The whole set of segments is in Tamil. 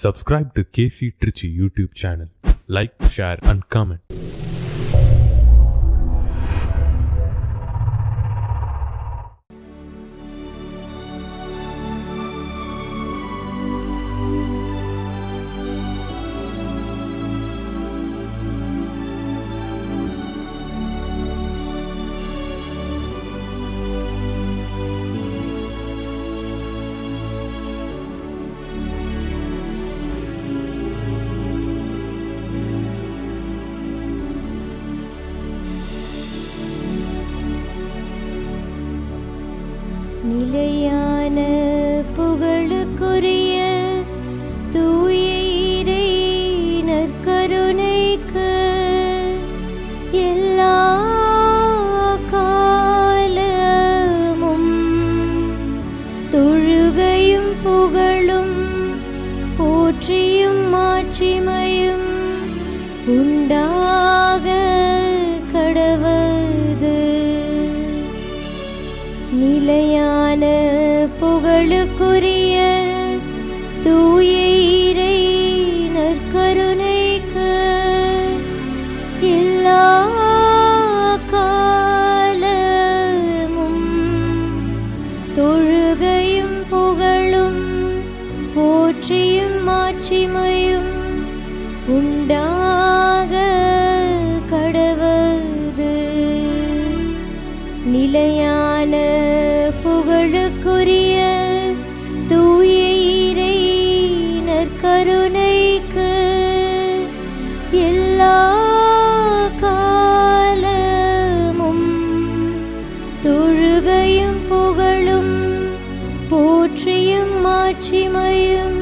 Subscribe to KC Trichy YouTube channel. Like, share and comment. நிலையான புகழுக்குரிய தூய இறை நற்கருணைக்கு எல்லா காலமும் தொழுகையும் புகழும் போற்றியும் மாட்சிமையும் உண்டாக கடவது. நிலையான புகழுக்குரிய தூய இறை நற்கருணைக்கு எல்லா காலமும் தொழுகையும் புகழும் போற்றியும் மாட்சிமையும் உண்டாக கடவது. நிலையான புகழுக்குரிய தூய இறை நற்கருணைக்கு எல்லா காலமும் தொழுகையும் புகழும் போற்றியும் மாட்சிமையும்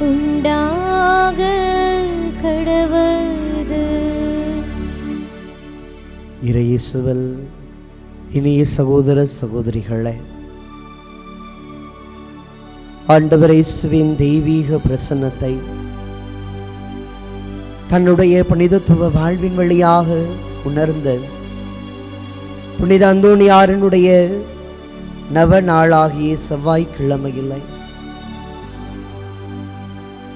உண்டாக கடவது. இறையேசுவில் இனிய சகோதர சகோதரிகளே, ஆண்டவர் இயேசுவின் தெய்வீக பிரசன்னத்தை தன்னுடைய புனிதத்துவ வாழ்வின் வழியாக உணர்ந்த புனித அந்தோணியாரினுடைய நவ நாளாகிய செவ்வாய்க்கிழமையில்லை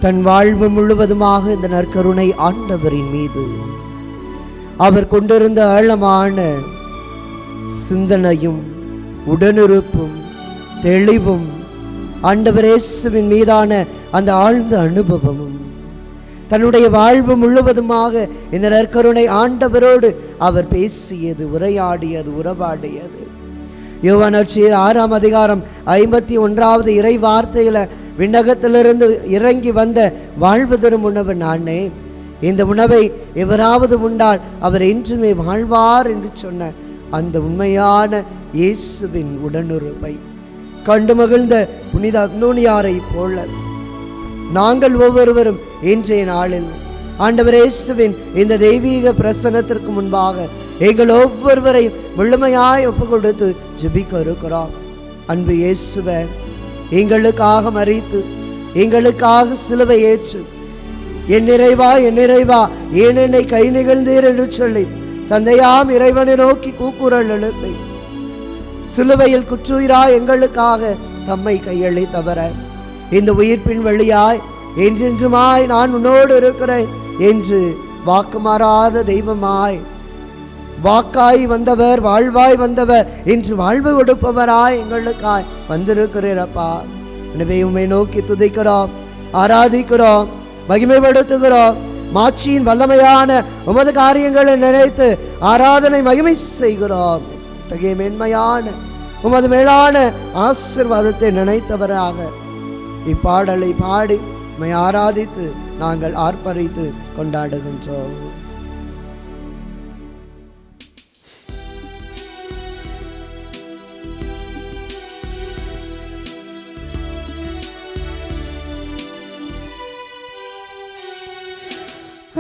தன் வாழ்வு முழுவதுமாக இந்த நற்கருணை ஆண்டவரின் மீது அவர் கொண்டிருந்த ஆழமான சிந்தனையும் உடனிருப்பும் தெளிவும் ஆண்டவர் இயேசுவின் மீதான அந்த ஆழ்ந்த அனுபவமும் தன்னுடைய வாழ்வு முழுவதுமாக இந்த நற்கருணை ஆண்டவரோடு அவர் பேசியது, உரையாடியது, உறவாடியது. யோவான் நற்செய்தி 6ஆம் அதிகாரம் 51வது இறை வார்த்தையில விண்ணகத்திலிருந்து இறங்கி வந்த வாழ்வு தரும் உணவு நானே, இந்த உணவை எவராவது உண்டால் அவர் என்றுமே வாழ்வார் என்று சொன்ன அந்த உண்மையான இயேசுவின் உடனுறவை கண்டு மகிழ்ந்த புனித அந்தோணியாரை போல நாங்கள் ஒவ்வொருவரும் இன்றைய நாளில் ஆண்டவர் இயேசுவின் இந்த தெய்வீக பிரசன்னத்திற்கு முன்பாக எங்கள் ஒவ்வொருவரையும் முழுமையாய் ஒப்பு கொடுத்து ஜெபிக்க இருக்கிறோம். அன்பு இயேசுவே, எங்களுக்காக மரித்து எங்களுக்காக சிலுவை ஏற்று என் நிறைவா என் நிறைவா ஏன் என்னை கை நிகழ்ந்தீர் என்று சொல்லி தந்தையாம் இறைவனை நோக்கி கூக்குரல் எழுப்பி சிலுவையில் குற்றுயிராய் எங்களுக்காக தம்மை கையளித்தவர இந்த உயிர்ப்பின் வழியாய் என்றென்றுமாய் நான் உன்னோடு இருக்கிறேன் என்று வாக்கு மாறாத தெய்வமாய் வாக்காய் வந்தவர், வாழ்வாய் வந்தவர், என்று வாழ்வு கொடுப்பவராய் எங்களுக்காய் வந்திருக்கிறீரப்பா. எனவே உம்மை நோக்கி துதிக்கிறோம், ஆராதிக்கிறோம், மகிமைப்படுத்துகிறோம். மாட்சியின் வல்லமையான உமது காரியங்களை நினைத்து ஆராதனை மகிமை செய்கிறோம். இத்தகைய மென்மையான உமது மேலான ஆசீர்வாதத்தை நினைத்தவராக இப்பாடலை பாடி உம்மை ஆராதித்து நாங்கள் ஆர்ப்பரித்து கொண்டாடுகின்றோம்.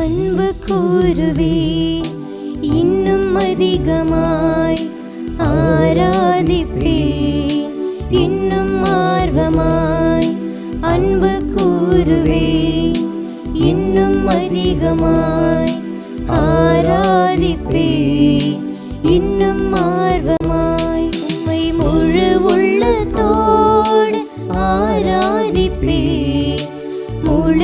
அன்பு கூறுவே இன்னும் அதிகமாய் ஆராதிப்பே இன்னும் ஆர்வமாய். அன்பு கூறுவே இன்னும் அதிகமாய் ஆராதிப்பே இன்னும் ஆர்வமாய். உம்மை முழு உள்ளத்தோடு ஆராதிப்பே முழு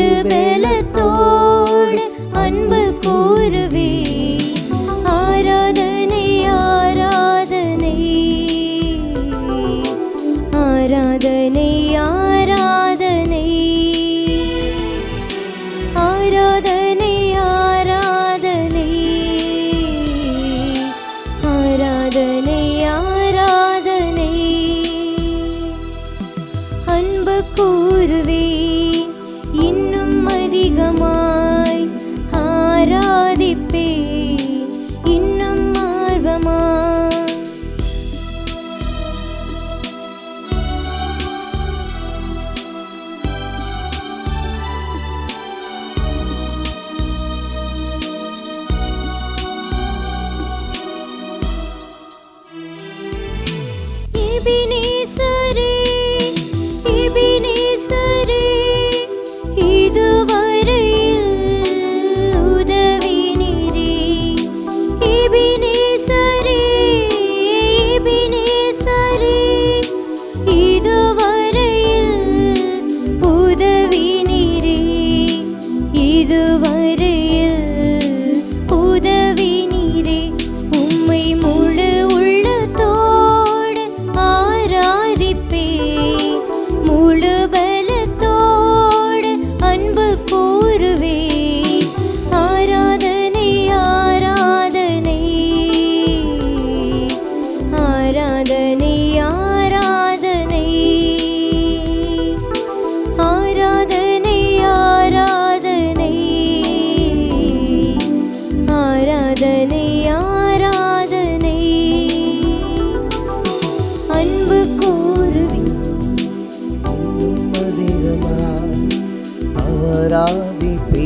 ஆராதிப்பே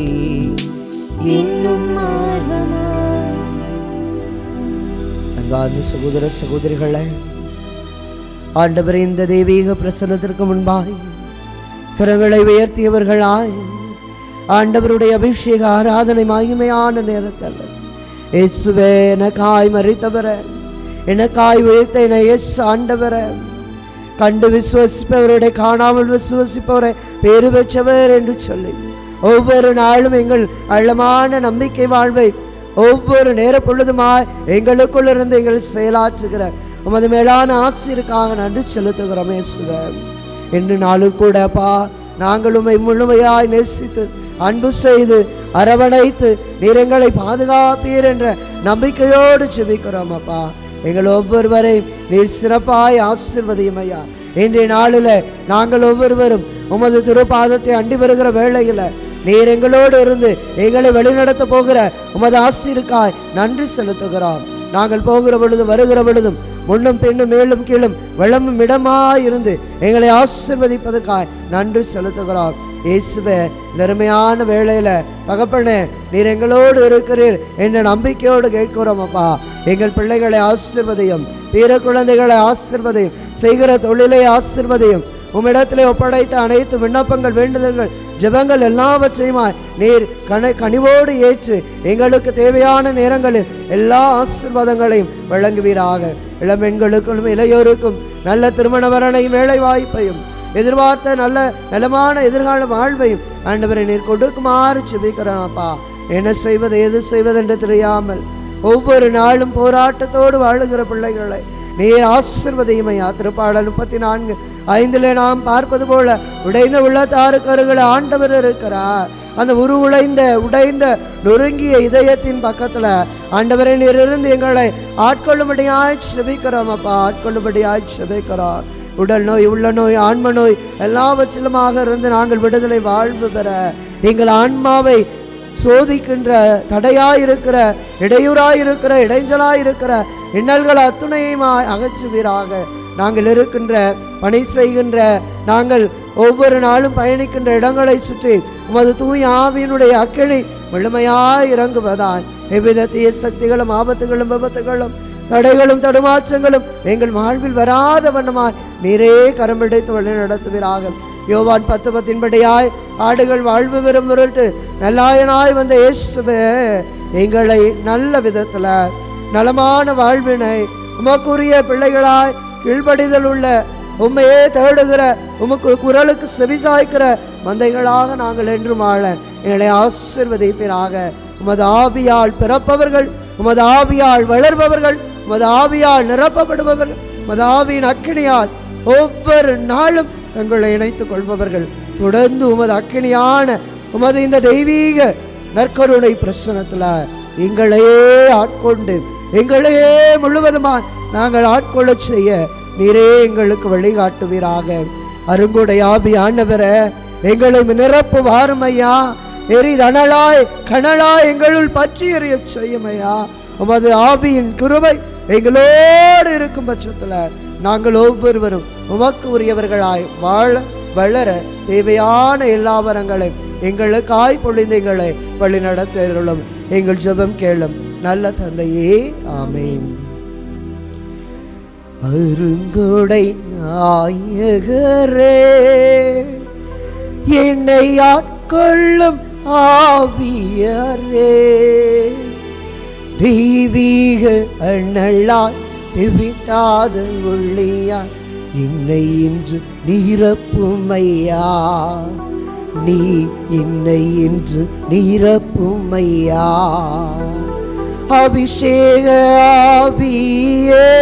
இன்னும் ஆர்வமாய். அன்பார்ந்த சகோதர சகோதரிகளே, ஆண்டவர் இந்த தெய்வீக பிரசன்னத்திற்கு முன்பாய் கரங்களை உயர்த்தியவர்களாய் ஆண்டவருடைய அபிஷேக ஆராதனை மகிமையான நேரத்தில் இயேசுவே எனக்காய் மரித்தவர எனக்காய் உயர்த்த என இயேசு ஆண்டவர கண்டு விசுவசிப்பவருடைய காணாமல் விசுவசிப்பவரை பேறு பெற்றவர் என்று சொல்லி ஒவ்வொரு நாளும் எங்கள் ஆழமான நம்பிக்கை வாழ்வை ஒவ்வொரு நேர பொழுதுமாய் எங்களுக்குள் இருந்து எங்கள் செயலாற்றுகிற உமது மேலான ஆசிரியருக்காக நன்றி செலுத்துகிறோம் இயேசுவே. இன்று நாளும் கூட அப்பா நாங்கள் உம்மை முழுமையாய் நேசித்து அன்பு செய்து அரவணைத்து நீர் எங்களை பாதுகாப்பீர் என்ற நம்பிக்கையோடு ஜெபிக்கிறோம் அப்பா. எங்கள் ஒவ்வொருவரையும் நீர் சிறப்பாய் ஆசீர்வதியும் ஐயா. இன்றைய நாளில் நாங்கள் ஒவ்வொருவரும் உமது திருப்பாதத்தை அண்டி வருகிற வேளையில் நீர் எங்களோடு இருந்து எங்களை வழிநடத்த போகிற உமது ஆசீர்க்காய் நன்றி செலுத்துகிறோம். நாங்கள் போகிற பொழுதும் வருகிற பொழுதும் முன்னும் பின்னும் மேலும் கீழும் வளமும் இடமாயிருந்து எங்களை ஆசீர்வதிப்பதற்காய் நன்றி செலுத்துகிறோம். இயேசுவே நெருமையான வேளையில தகப்பனே நீர் எங்களோடு இருக்கிறீர் என்ற நம்பிக்கையோடு கேட்கிறோம் அப்பா. எங்கள் பிள்ளைகளை ஆசீர்வதியும், வீர குழந்தைகளை ஆசீர்வதியும், செய்கிற தொழிலை ஆசீர்வதியும். உம்மிடத்திலே ஒப்படைத்த அனைத்து விண்ணப்பங்கள் வேண்டுதல்கள் ஜெபங்கள் எல்லாவற்றையுமாய் நீர் கனிவோடு ஏற்று எங்களுக்கு தேவையான நேரங்களில் எல்லா ஆசீர்வாதங்களையும் வழங்குவீராக. இளம்பெண்களுக்கும் இளையோருக்கும் நல்ல திருமண வரணையும் வேலை வாய்ப்பையும் எதிர்பார்த்த நல்ல நலமான எதிர்கால வாழ்வையும் ஆண்டவரை நீர் கொடுக்குமாறு ஜெபிக்கிறோம் அப்பா. என்ன செய்வது எது செய்வதென்று தெரியாமல் ஒவ்வொரு நாளும் போராட்டத்தோடு வாழுகிற பிள்ளைகளை நீர் ஆசீர்வதியும் ஐயா. திருப்பாடல் 34:5 நாம் பார்ப்பது போல உடைந்த உள்ளத்தாருக்கு அருகில் ஆண்டவர் இருக்கிறார். அந்த உடைந்த நொறுங்கிய இதயத்தின் பக்கத்துல ஆண்டவரை நீர் இருந்து எங்களை ஆட்கொள்ளும்படியாய் செபிக்கிறோம் அப்பா. ஆட்கொள்ளும்படியாய் செபிக்கிறோம். உடல் நோய், உள்ள நோய், ஆன்ம நோய் எல்லாவற்றிலுமாக இருந்து நாங்கள் விடுதலை வாழ்வு பெற எங்கள் ஆன்மாவை சோதிக்கின்ற தடையாயிருக்கிற இடையூறாயிருக்கிற இடைஞ்சலாயிருக்கிற இன்னல்கள் அத்துணையுமாய் அகற்றுவீராக. நாங்கள் இருக்கின்ற பணி செய்கின்ற நாங்கள் ஒவ்வொரு நாளும் பயணிக்கின்ற இடங்களை சுற்றி உமது தூய ஆவியினுடைய அக்கினி முழுமையாய் இறங்குவதால் எவ்வித தீய சக்திகளும் ஆபத்துகளும் விபத்துகளும் தடைகளும் தடுமாற்றங்களும் எங்கள் வாழ்வில் வராத வண்ணமாய் நீரே கரம் பிடித்து வழி நடத்துவீராக. யோவான் 10:10 ஆடுகள் வாழ்வு பெறும் பொருட்டு நல்லாயனாய் வந்த இயேசுவே எங்களை நல்ல விதத்துல நலமான வாழ்வினை உமக்குரிய பிள்ளைகளாய் கீழ்ப்படிதல் உள்ள உம்மையே தேடுகிற உமக்கு குரலுக்கு செவிசாய்க்கிற மந்தைகளாக நாங்கள் என்று வாழ எங்களை ஆசீர்வதிப்பீராக. உமது ஆவியால் பிறப்பவர்கள், உமது ஆவியால் வளர்பவர்கள், உமது ஆவியால் நிரப்பப்படுபவர்கள், உமது ஆவியின் அக்கினியால் ஒவ்வொரு நாளும் தங்களை இணைத்துக் கொள்பவர்கள் தொடர்ந்து உமது அக்கினியான உமது இந்த தெய்வீக நற்கருணை பிரசனத்துல எங்களையே ஆட்கொண்டு எங்களையே முழுவதுமாய் நாங்கள் ஆட்கொள்ள செய்ய நீரே எங்களுக்கு வழிகாட்டுவீராக. அருங்குடை ஆவி ஆண்டவரே எங்களை நிரப்பு வாருமையா. எரிதனலாய் கனலாய் எங்களுள் பற்றி எறிய செய்யுமையா. உமது ஆவியின் கிருபை எங்களோடு இருக்கும் பட்சத்துல நாங்கள் ஒவ்வொருவரும் உமக்கு உரியவர்களாய் வாழ வளர தேவையான எல்லா வரங்களையும் எங்களுக்காய் பொழிந்தங்களை வழி நடத்தலும் எங்கள் ஜெபம் கேளும் நல்ல தந்தையே, ஆமேன். அருங்குடை நாயகரே என்னை ஆட்கொள்ளும் ஆவியரே தெய்வீக அண்ணலால் திவிட்டாத ஒள்ளியா என்னை இன்று நிரப்புமையா. நீ என்னை இன்று நிரப்புமையா. அபிஷேக ஆவியே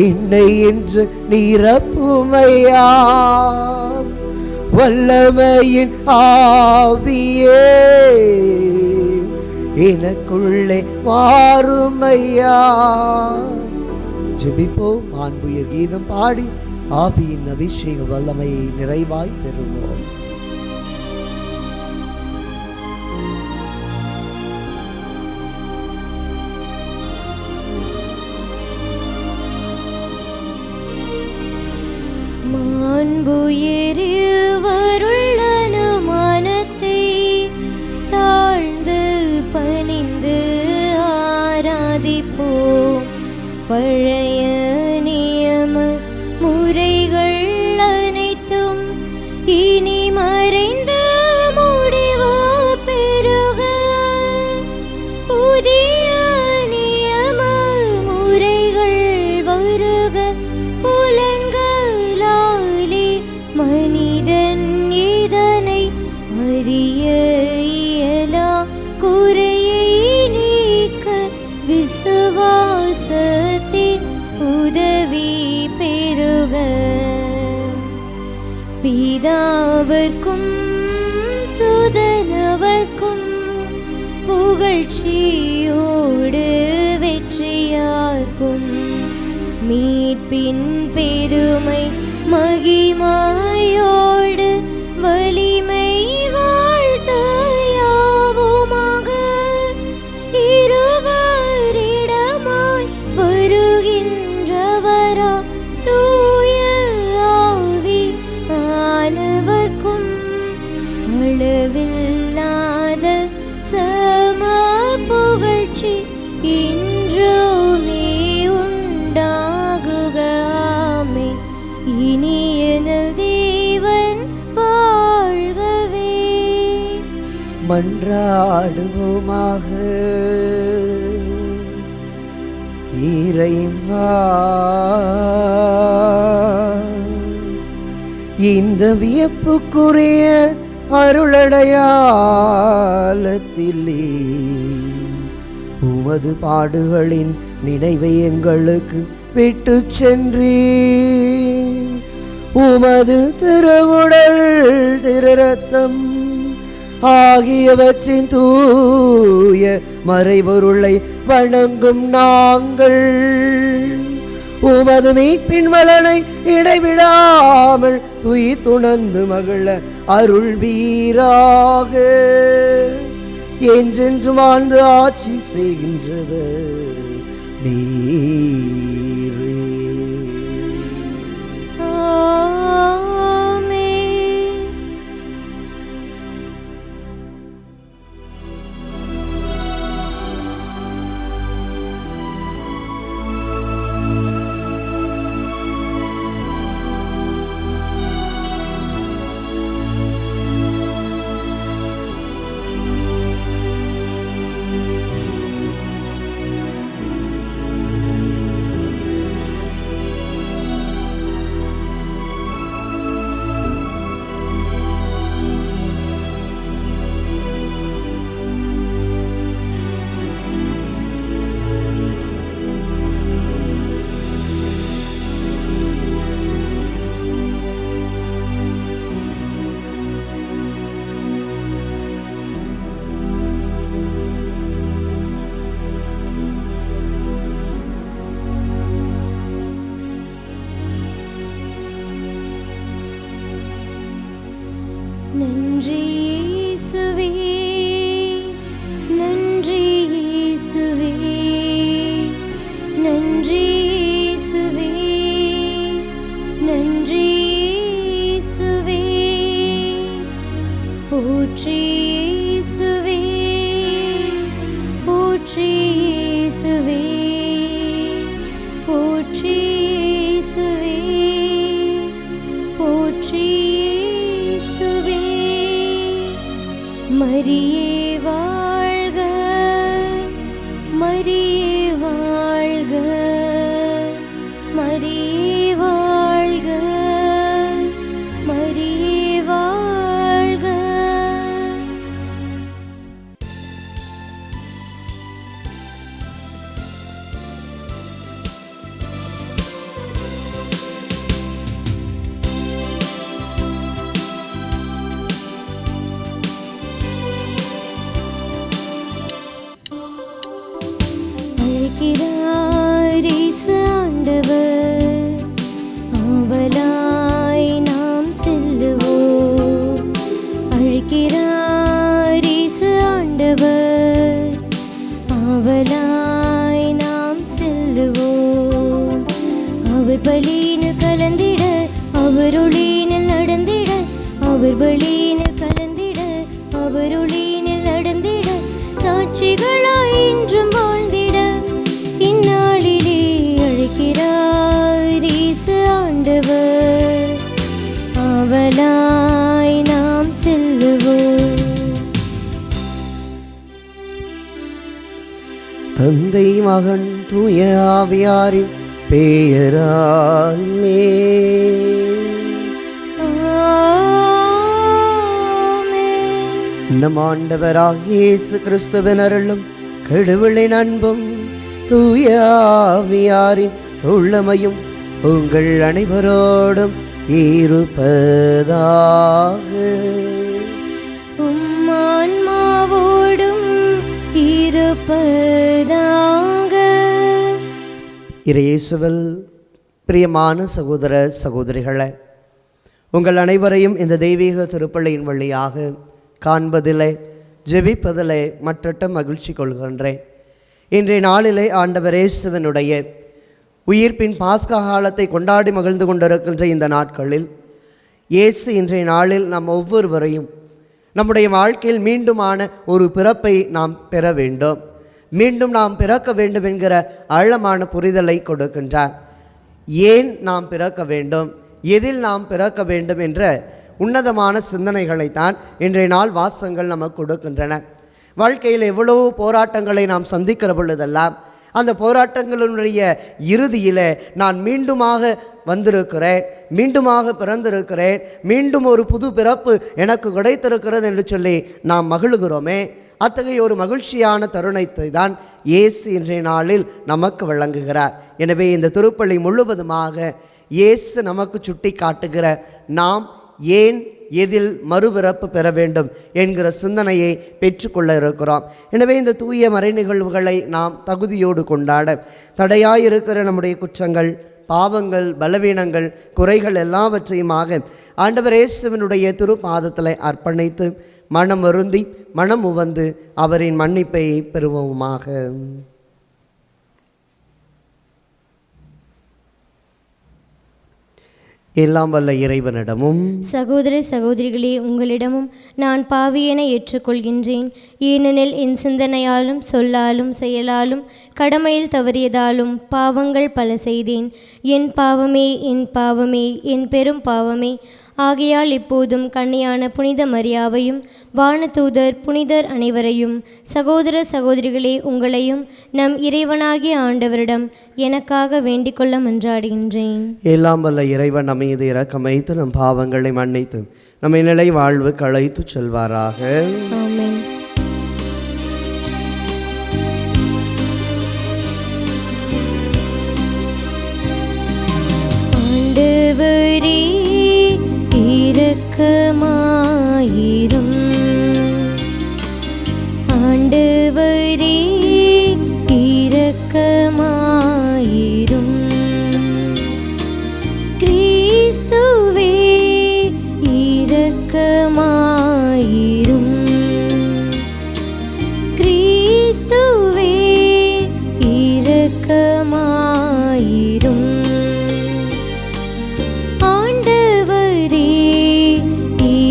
என்னை இன்று நிரப்புமையா. வல்லமையின் ஆவியே எனக்குள்ளே மாறுமையா. ஜெபிப்போம். ஆண்புயர் கீதம் பாடி ஆவியின் அபிஷேக வல்லமையை நிறைவாய் பெறுவோம். மாண்புயரில் வருள்ளன அறிய இயலா குறையை நீக்க விசுவாசத்தின் உதவி பெருக பிதாவர்க்கும் சுதனவர்க்கும் புகழ்ச்சியோடு வெற்றியார்க்கும் மீட்பின் பெருமை மகிமையோடு வலிமை வாழ்த்தையாவுமாக இருவரிடமாய் வருகின்றவரா தூய ஆவி ஆனவர்க்கும் அளவில்லாத சம புகழ்ச்சி இன்றுமே உண்டாகுக ஆமென். இனியன தேவன் வாழ்கவே. மன்றாடுவோமாக. இறைவா, இந்த வியப்புக்குரிய அருளடையாளத்திலே உமது பாடுகளின் நினைவை எங்களுக்கு விட்டு சென்றீர். உமது திருவுடல் திருரத்தம் ஆகியவற்றின் தூய மறைபொருளை வணங்கும் நாங்கள் உமது மீட்பின் வலனை இடைவிடாமல் துணர்ந்து மகிழ அருள்வீராக. என்றென்று வாழ்ந்து ஆட்சி செய்கின்றவர் நீரே. ஆமென். நன்றி இயேசுவே, நன்றி இயேசுவே, நன்றி இயேசுவே, நன்றி இயேசுவே, போற்றி இயேசுவே, போற்றி இயேசுவே, போற்றி இயேசுவே, போற்றி இயேசுவே. மரியே வாழ்க, மரியே வாழ்க, மரியே வாழ்க, மரியே வாழ்க. அழைக்கிறார் இயேசு ஆண்டவர், ஆவலாய் நாம் செல்லுவோம். அழைக்கிறார் இயேசு ஆண்டவர், ஆவலாய் நாம் செல்லுவோம். அவர் பலியினில் கலந்திட, அவர் ஒளியினில் நடந்திட, அவர் பலியினில் கலந்திட, அவர் ஒளியினில் நடந்திட, சாட்சிகளாய் இன்றும் வாழ்ந்திட இந்நாளிலே அழைக்கிறார் இயேசு ஆண்டவர், ஆவலாய் நாம் செல்லுவோம். தந்தை மகன் தூய ஆவியாரின் பெயராலே ஆமென். நம் ஆண்டவராகிய இயேசு கிறிஸ்துவின் அருளும் கடவுளின் அன்பும் தூய ஆவியாரின் தோழமையும் உங்கள் அனைவரோடும் இருப்பதாக. உம்மான்மாவோடும் இருப்பதாக. இயேசுவில் பிரியமான சகோதர சகோதரிகளே, உங்கள் அனைவரையும் இந்த தெய்வீக திருப்பலியின் வழியாக காண்பதிலே ஜெபிப்பதிலே மற்றற்ற மகிழ்ச்சி கொள்கின்றேன். இன்றைய நாளிலே ஆண்டவர் இயேசுவினுடைய உயிர்ப்பின் பாஸ்கா காலத்தை கொண்டாடி மகிழ்ந்து கொண்டிருக்கின்ற இந்த நாட்களில் இயேசு இன்றைய நாளில் நம் ஒவ்வொருவரையும் நம்முடைய வாழ்க்கையில் மீண்டுமான ஒரு பிறப்பை நாம் பெற வேண்டும், மீண்டும் நாம் பிறக்க வேண்டும் என்கிற ஆழமான புரிதலை கொடுக்கின்றார். ஏன் நாம் பிறக்க வேண்டும், எதில் நாம் பிறக்க வேண்டும் என்ற உன்னதமான சிந்தனைகளைத்தான் இன்றைய நாள் வாசகங்கள் நமக்கு கொடுக்கின்றன. வாழ்க்கையில் எவ்வளவோ போராட்டங்களை நாம் சந்திக்கிற பொழுதெல்லாம் அந்த போராட்டங்களுடைய இறுதியில் நான் மீண்டுமாக வந்திருக்கிறேன், மீண்டுமாக பிறந்திருக்கிறேன், மீண்டும் ஒரு புது பிறப்பு எனக்கு கிடைத்திருக்கிறது என்று சொல்லி நாம் மகிழ்கிறோமே. அத்தகைய ஒரு மகிழ்ச்சியான தருணத்தை தான் இயேசு இன்றைய நாளில் நமக்கு வழங்குகிறார். எனவே இந்த திருப்பலி முழுவதுமாக இயேசு நமக்கு சுட்டி காட்டுகிற நாம் ஏன் எதில் மறுபிறப்பு பெற வேண்டும் என்கிற சிந்தனையை பெற்றுக்கொள்ள இருக்கிறோம். எனவே இந்த தூய மறை நிகழ்வுகளை நாம் தகுதியோடு கொண்டாட தடையாயிருக்கிற நம்முடைய குற்றங்கள், பாவங்கள், பலவீனங்கள், குறைகள் எல்லாவற்றையுமாக ஆண்டவர் இயேசுவினுடைய திருப்பாதத்தில் அர்ப்பணித்து மனம் வருந்தி மனம் உவந்து அவரின் மன்னிப்பை பெறுவோமாக. எல்லாம் வல்ல இறைவனிடமும் சகோதர சகோதரிகளே, உங்களிடமும் நான் பாவியென ஏற்றுக்கொள்கின்றேன். ஏனெனில் என் சிந்தனையாலும் சொல்லாலும் செயலாலும் கடமையில் தவறியதாலும் பாவங்கள் பல செய்தேன். என் பாவமே, என் பாவமே, என் பெரும் பாவமே. ஆகையால் இப்போதும் கன்னியான புனித மரியாவையும் வானதூதர் புனிதர் அனைவரையும் சகோதர சகோதரிகளே உங்களையும் நம் இறைவனாகிய ஆண்டவரிடம் எனக்காக வேண்டிக்கொள்ள மன்றாடுகின்றேன். எல்லாம் வல்ல இறைவன் நம் மீது இரக்கம் வைத்து நம் பாவங்களை மன்னித்து நம்மை நிலை வாழ்வு களைத்து செல்வாராக. ஆமென். ஆண்டவரே இரக்கமாயிரும். ஆண்டவரே இரக்கமாயிரும். கிறிஸ்துவே இரக்கமாயிரும். கிறிஸ்துவே இரக்கமாயிரும்.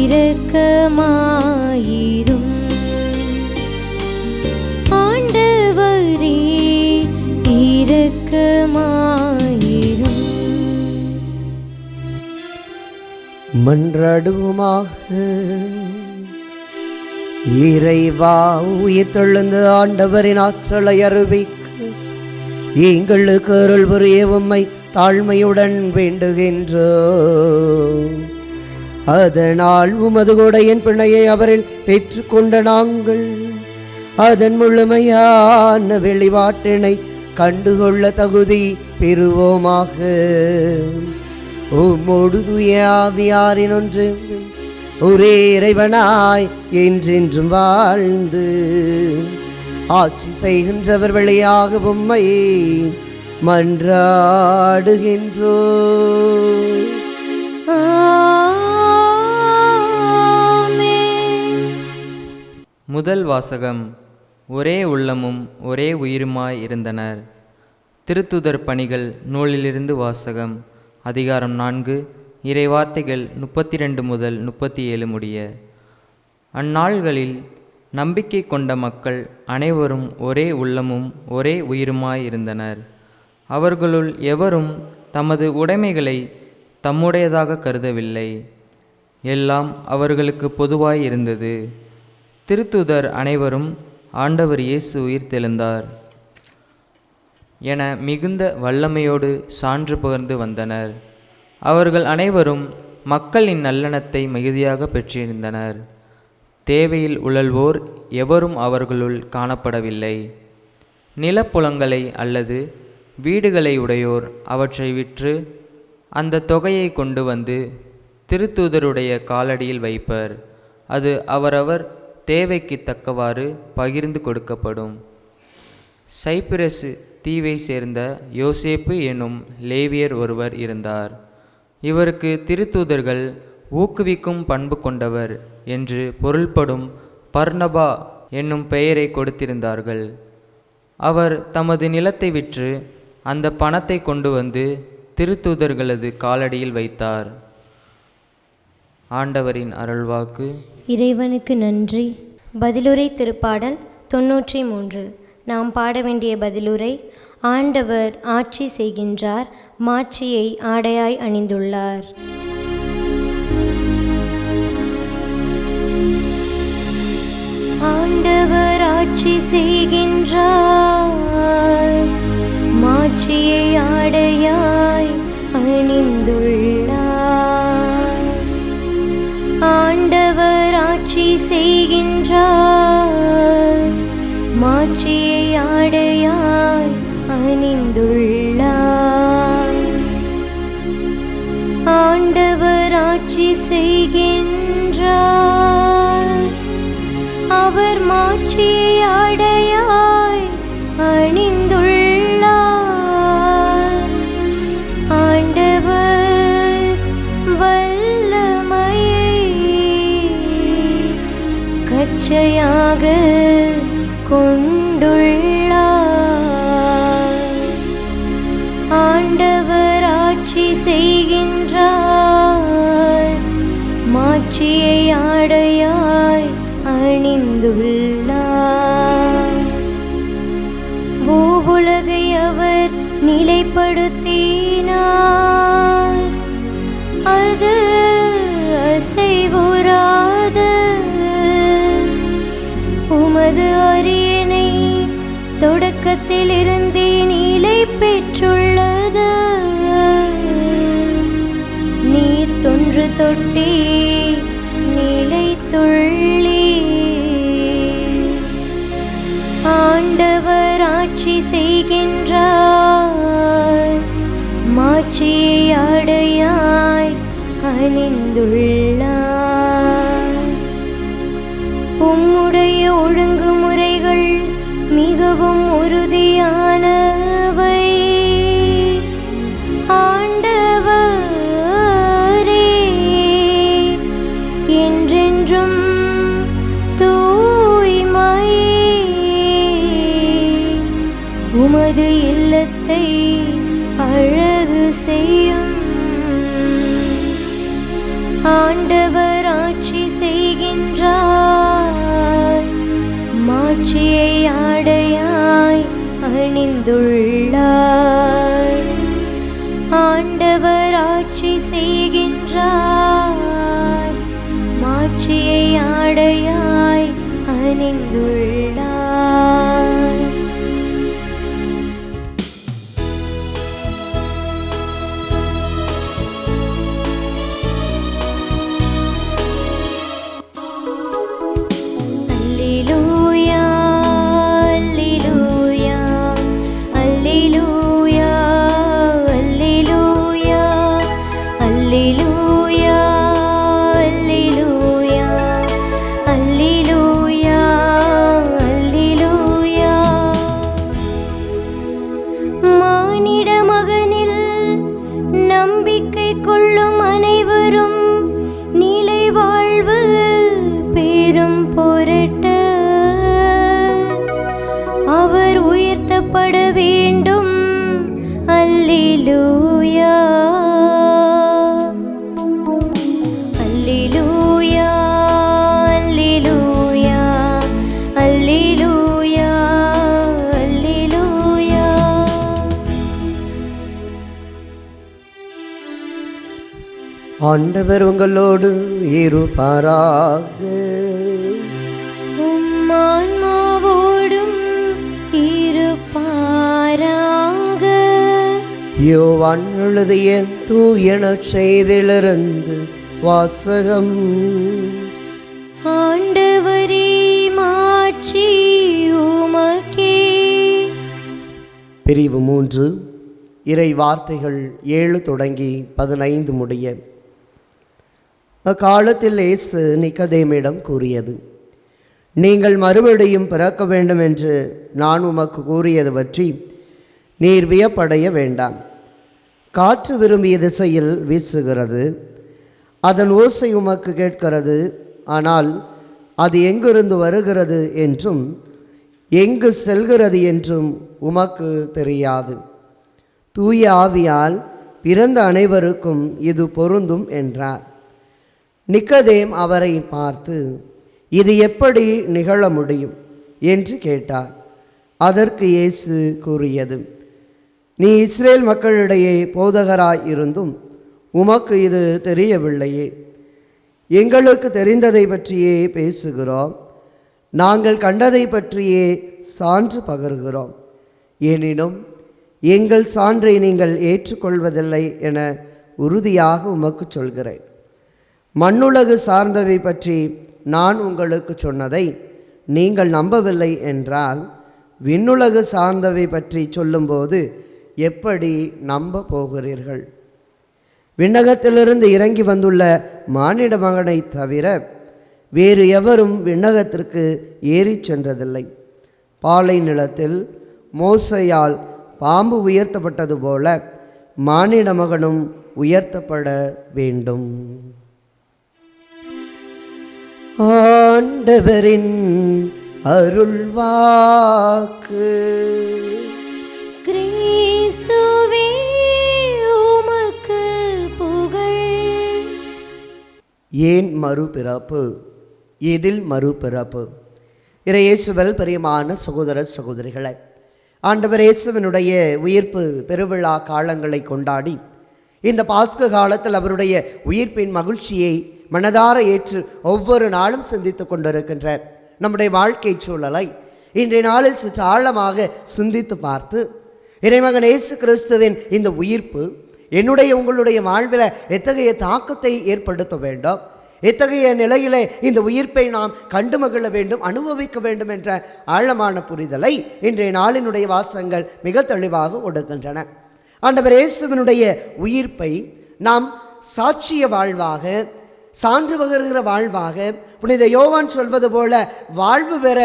இரக்கமாயிரும். ஆண்டவரே இரக்கமாயிரும். மன்றாடுவோமாக. இறைவா, உயிர் தெழுந்த ஆண்டவரின் ஆற்றலை அறிவிக்க எங்களுக்கு அருள் புரிய உம்மை தாழ்மையுடன் வேண்டுகின்றோம். அதனால் உமது கொடையின் பிணையை அவரில் பெற்றுக்கொண்ட நாங்கள் அதன் முழுமையான வெளிப்பாட்டினை கண்டுகொள்ள தகுதி பெறுவோமாக. உம்மோடு தூய ஆவியாரின் ஒன்று ஒரே இறைவனாய் என்றென்றும் வாழ்ந்து ஆட்சி செய்கின்றவர் வழியாக உம்மை மன்றாடுகின்றோம். முதல் வாசகம். ஒரே உள்ளமும் ஒரே உயிருமாய் இருந்தனர். திருத்துதர் பணிகள் நூலிலிருந்து வாசகம். அதிகாரம் 4, இறைவார்த்தைகள் 32 முதல் 37 முடிய. அந்நாள்களில் நம்பிக்கை கொண்ட மக்கள் அனைவரும் ஒரே உள்ளமும் ஒரே உயிருமாய் இருந்தனர். அவர்களுள் எவரும் தமது உடைமைகளை தம்முடையதாக கருதவில்லை. எல்லாம் அவர்களுக்கு பொதுவாய் இருந்தது. திருத்துதர் அனைவரும் ஆண்டவர் இயேசு உயிர்த்தெழுந்தார் என மிகுந்த வல்லமையோடு சான்று பகர்ந்து வந்தனர். அவர்கள் அனைவரும் மக்களின் நல்லெண்ணத்தை மிகுதியாக பெற்றிருந்தனர். தேவையில் உழல்வோர் எவரும் அவர்களுள் காணப்படவில்லை. நிலப்புலங்களை அல்லது வீடுகளை உடையோர் அவற்றை விற்று அந்த தொகையை கொண்டு வந்து திருத்தூதருடைய காலடியில் வைப்பர். அது அவரவர் தேவைக்கு தக்கவாறு பகிர்ந்து கொடுக்கப்படும். சைப்பிரசு தீவை சேர்ந்த யோசேப்பு எனும் லேவியர் ஒருவர் இருந்தார். இவருக்கு திருத்தூதர்கள் ஊக்குவிக்கும் பண்பு கொண்டவர் என்று பொருள்படும் பர்னபா என்னும் பெயரை கொடுத்திருந்தார்கள். அவர் தமது நிலத்தை விற்று அந்த பணத்தை கொண்டு வந்து திருத்தூதர்களது காலடியில் வைத்தார். ஆண்டவரின் அருள்வாக்கு. இறைவனுக்கு நன்றி. பதிலுரை திருப்பாடல் 93. நாம் பாட வேண்டிய பதிலுரை: ஆண்டவர் ஆட்சி செய்கின்றார், மாட்சியை ஆடையாய் அணிந்துள்ளார். ஆண்டவர் ஆட்சி செய்கின்றார், மாட்சியை ஆடையாய் அணிந்துள்ளார். ஆண்டவர் ஆட்சி செய்கின்றார், மாட்சியை ஆடையாய் அணிந்துள்ளார். ஆண்டவர் ஆட்சி செய்கின்றார், அவர் மாட்சியை ஆடையாய் அணிந்துள்ளார். ஆண்டவர் வல்லமையை கச்சையாக கொண்டுள்ளார். ஆண்டவர் ஆட்சி செய்கின்றார், மாட்சியை ஆடையாய் அணிந்துள்ளார். பூவுலகை அவர் நிலைப்படுத்தினார், அது அசைவுறாத. உமது அரியணை தொடக்கத்திலிருந்தே நிலை பெற்றுள்ளது. நீர் தொன்று தொட்டி நிலைத்துள்ளே. ஆண்டவர் ஆட்சி செய்கின்றார், மாட்சியை ஆடையாய் அணிந்துள்ளார். உம்முடைய ஒழுங்குமுறைகள் மிகவும் உறுதியானவை. ஆண்டவரே, என்றென்றும் தூய்மையே. உமது இல்லத்தை அழகு செய்யும். ஆண்டவர் ஆட்சி செய்கின்றார், மாட்சியை ஆடையாய் அணிந்துள்ளார். ஆண்டவர் ஆட்சி செய்கின்றார், மாட்சியை ஆடையாய் அணிந்துள்ளார். ஆண்டவர் உங்களோடு இருப்பாராக. உம்மான்மாவோடும் இருப்பாராக. யோவான் எழுதிய தூய நற்செய்தியிலிருந்து வாசகம். ஆண்டவரே, பிரிவு 3 இறை வார்த்தைகள் 7 தொடங்கி 15 முடிய. அக்காலத்தில் இயேசு நிக்கதேமிடம் கூறியது, நீங்கள் மறுபடியும் பிறக்க வேண்டும் என்று நான் உமக்கு கூறியது பற்றி நீர் வியப்படைய வேண்டாம். காற்று விரும்பிய திசையில் வீசுகிறது, அதன் ஓசை உமக்கு கேட்கிறது, ஆனால் அது எங்கிருந்து வருகிறது என்றும் எங்கு செல்கிறது என்றும் உமக்கு தெரியாது. தூய ஆவியால் பிறந்த அனைவருக்கும் இது பொருந்தும் என்றார். நிக்கதேம் அவரை பார்த்து, இது எப்படி நிகழ முடியும் என்று கேட்டார். அதற்கு இயேசு கூறியது, நீ இஸ்ரேல் மக்களிடையே போதகராய் இருந்தும் உமக்கு இது தெரியவில்லையே. எங்களுக்கு தெரிந்ததை பற்றியே பேசுகிறோம், நாங்கள் கண்டதை பற்றியே சான்று பகர்கிறோம். எனினும் எங்கள் சான்றை நீங்கள் ஏற்றுக்கொள்வதில்லை என உறுதியாக உமக்கு சொல்கிறேன். மண்ணுலகு சார்ந்தவை பற்றி நான் உங்களுக்கு சொன்னதை நீங்கள் நம்பவில்லை என்றால் விண்ணுலகு சார்ந்தவை பற்றி சொல்லும்போது எப்படி நம்ப போகிறீர்கள்? விண்ணகத்திலிருந்து இறங்கி வந்துள்ள மானிட மகனை தவிர வேறு எவரும் விண்ணகத்திற்கு ஏறி சென்றதில்லை. பாலை நிலத்தில் மோசையால் பாம்பு உயர்த்தப்பட்டது போல மானிட மகனும் உயர்த்தப்பட வேண்டும். ஆண்டவரின் அருள்வாக்கு. கிறிஸ்துவே உமக்கு புகழ். ஏன் மறுபிறப்பு? எதில் மறுபிறப்பு? இயேசுவில் பிரியமான சகோதர சகோதரிகளை, ஆண்டவர் இயேசுவினுடைய உயிர்ப்பு பெருவிழா காலங்களை கொண்டாடி இந்த பாஸ்கு காலத்தில் அவருடைய உயிர்ப்பின் மகிழ்ச்சியை மனதார ஏற்று ஒவ்வொரு நாளும் சிந்தித்து கொண்டிருக்கின்ற நம்முடைய வாழ்க்கை சூழலை இன்றைய நாளில் சற்று ஆழமாக சிந்தித்து பார்த்து, இறைமகன் இயேசு கிறிஸ்துவின் இந்த உயிர்ப்பு என்னுடைய உங்களுடைய வாழ்வில் எத்தகைய தாக்கத்தை ஏற்படுத்த வேண்டும், எத்தகைய நிலையிலே இந்த உயிர்ப்பை நாம் கண்டு மகிழ வேண்டும், அனுபவிக்க வேண்டும் என்ற ஆழமான புரிதலை இன்றைய நாளினுடைய வாசகங்கள் மிக தெளிவாக கொடுக்கின்றன. ஆண்டவர் இயேசுவினுடைய உயிர்ப்பை நாம் சாட்சிய வாழ்வாக, சான்று பகர்கிற வாழ்வாக, புனித யோவான் சொல்வது போல வாழ்வு பெற,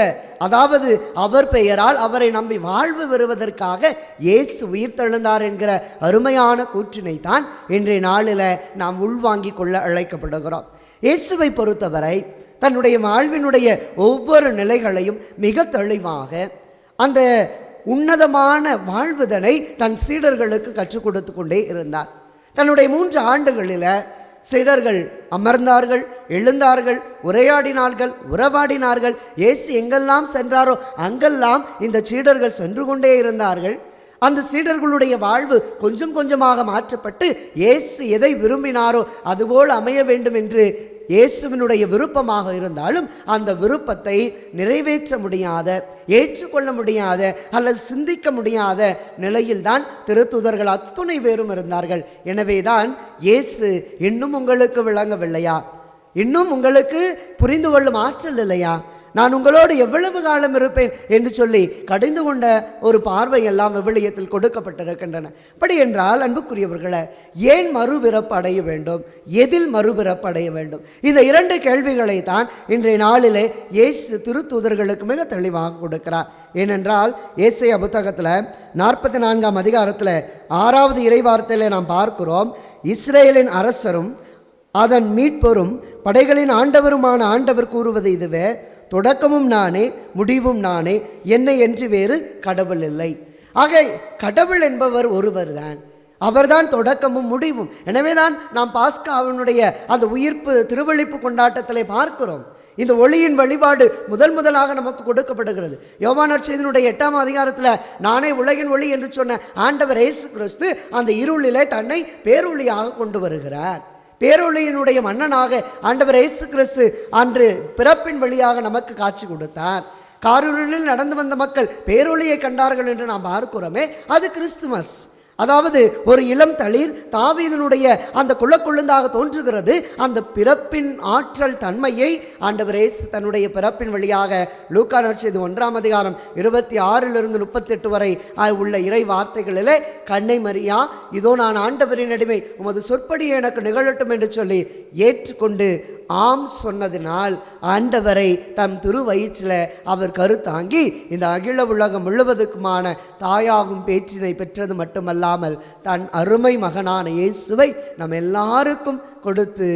அதாவது அவர் பெயரால் அவரை நம்பி வாழ்வு பெறுவதற்காக இயேசு உயிர்த்தெழுந்தார் என்கிற அருமையான கூற்றினை தான் இன்றைய நாளில் நாம் உள்வாங்கிக் கொள்ள அழைக்கப்படுகிறோம். இயேசுவை பொறுத்தவரை தன்னுடைய வாழ்வினுடைய ஒவ்வொரு நிலைகளையும் மிக தெளிவாக அந்த உன்னதமான வாழ்வுதனை தன் சீடர்களுக்கு கற்றுக் கொடுத்து கொண்டே இருந்தார். தன்னுடைய 3 ஆண்டுகளில் சீடர்கள் அமர்ந்தார்கள், எழுந்தார்கள், உரையாடினார்கள், உறவாடினார்கள். இயேசு எங்கெல்லாம் சென்றாரோ அங்கெல்லாம் இந்த சீடர்கள் சென்று கொண்டே இருந்தார்கள். அந்த சீடர்களுடைய வாழ்வு கொஞ்சம் கொஞ்சமாக மாற்றப்பட்டு இயேசு எதை விரும்பினாரோ அதுபோல் அமைய வேண்டும் என்று இயேசுவினுடைய விருப்பமாக இருந்தாலும் அந்த விருப்பத்தை நிறைவேற்ற முடியாத, ஏற்றுக்கொள்ள முடியாத அல்லது சிந்திக்க முடியாத நிலையில்தான் திருத்தூதர்கள் அத்துணை பேரும் இருந்தார்கள். எனவேதான் இயேசு, இன்னும் உங்களுக்கு விளங்கவில்லையா? இன்னும் உங்களுக்கு புரிந்து கொள்ளும் ஆற்றல் இல்லையா? நான் உங்களோடு எவ்வளவு காலம் இருப்பேன் என்று சொல்லி கடிந்து கொண்ட ஒரு பார்வை எல்லாம் விவிலியத்தில் கொடுக்கப்பட்டிருக்கின்றன. அப்படி என்றால் அன்புக்குரியவர்களை, ஏன் மறுபிறப்பு அடைய வேண்டும், எதில் மறுபிறப்பு அடைய வேண்டும்? இந்த 2 கேள்விகளை தான் இன்றைய நாளிலே இயேசு திருத்தூதர்களுக்கு மிக தெளிவாக கொடுக்கிறார். ஏனென்றால் ஏசாயா புத்தகத்தில் 44ஆம் அதிகாரத்தில் 6வது இறைவார்த்தையில் நாம் பார்க்கிறோம், இஸ்ரேலின் அரசரும் அதன் மீட்பரும் படைகளின் ஆண்டவருமான ஆண்டவர் கூறுவது இதுவே, தொடக்கமும் நானே, முடிவும் நானே, என்னை என்று வேறு கடவுள் இல்லை. ஆக கடவுள் என்பவர் ஒருவர் தான், அவர்தான் தொடக்கமும் முடிவும். எனவேதான் நாம் பாஸ்காவினுடைய அந்த உயிர்ப்பு திருவெளிப்பு கொண்டாட்டத்திலே பார்க்கிறோம். இந்த ஒளியின் வழிபாடு முதலாக நமக்கு கொடுக்கப்படுகிறது. யோவான் நற்செய்தியினுடைய 8ஆம் அதிகாரத்தில் நானே உலகின் ஒளி என்று சொன்ன ஆண்டவர் இயேசு கிறிஸ்து அந்த இருளிலே தன்னை பேரொளியாக கொண்டு வருகிறார். பேரொளியினுடைய மன்னனாக ஆண்டவர் இயேசு கிறிஸ்து அன்று பிறப்பின் வழியாக நமக்கு காட்சி கொடுத்தார். காரிருளில் நடந்து வந்த மக்கள் பேரொளியை கண்டார்கள் என்று நாம் பார்க்கிறோமே, அது கிறிஸ்துமஸ். அதாவது ஒரு இளம் தளிர் தாவீதினுடைய அந்த குள்ளக்குழுந்தாக தோன்றுகிறது. அந்த பிறப்பின் ஆற்றல் தன்மையை ஆண்டவர் இயேசு தன்னுடைய பிறப்பின் வழியாக லூக்கா நற்செய்தி 1ஆம் அதிகாரம் 26 38 வரை உள்ள இறை வார்த்தைகளிலே, கன்னை மரியா, இதோ நான் ஆண்டவரின் அடிமை, உமது சொற்படி எனக்கு நிகழட்டும் என்று சொல்லி ஏற்றுக்கொண்டு ஆம் சொன்னதினால் ஆண்டவரை தம் திருவயிற்றில் அவர் கருத்தாங்கி இந்த அகில உலகம் முழுவதுக்குமான தாயாகும் பேற்றினை பெற்றது மட்டுமல்லாமல் தன் அருமை மகனான இயேசுவை நம் எல்லாருக்கும் கொடுத்து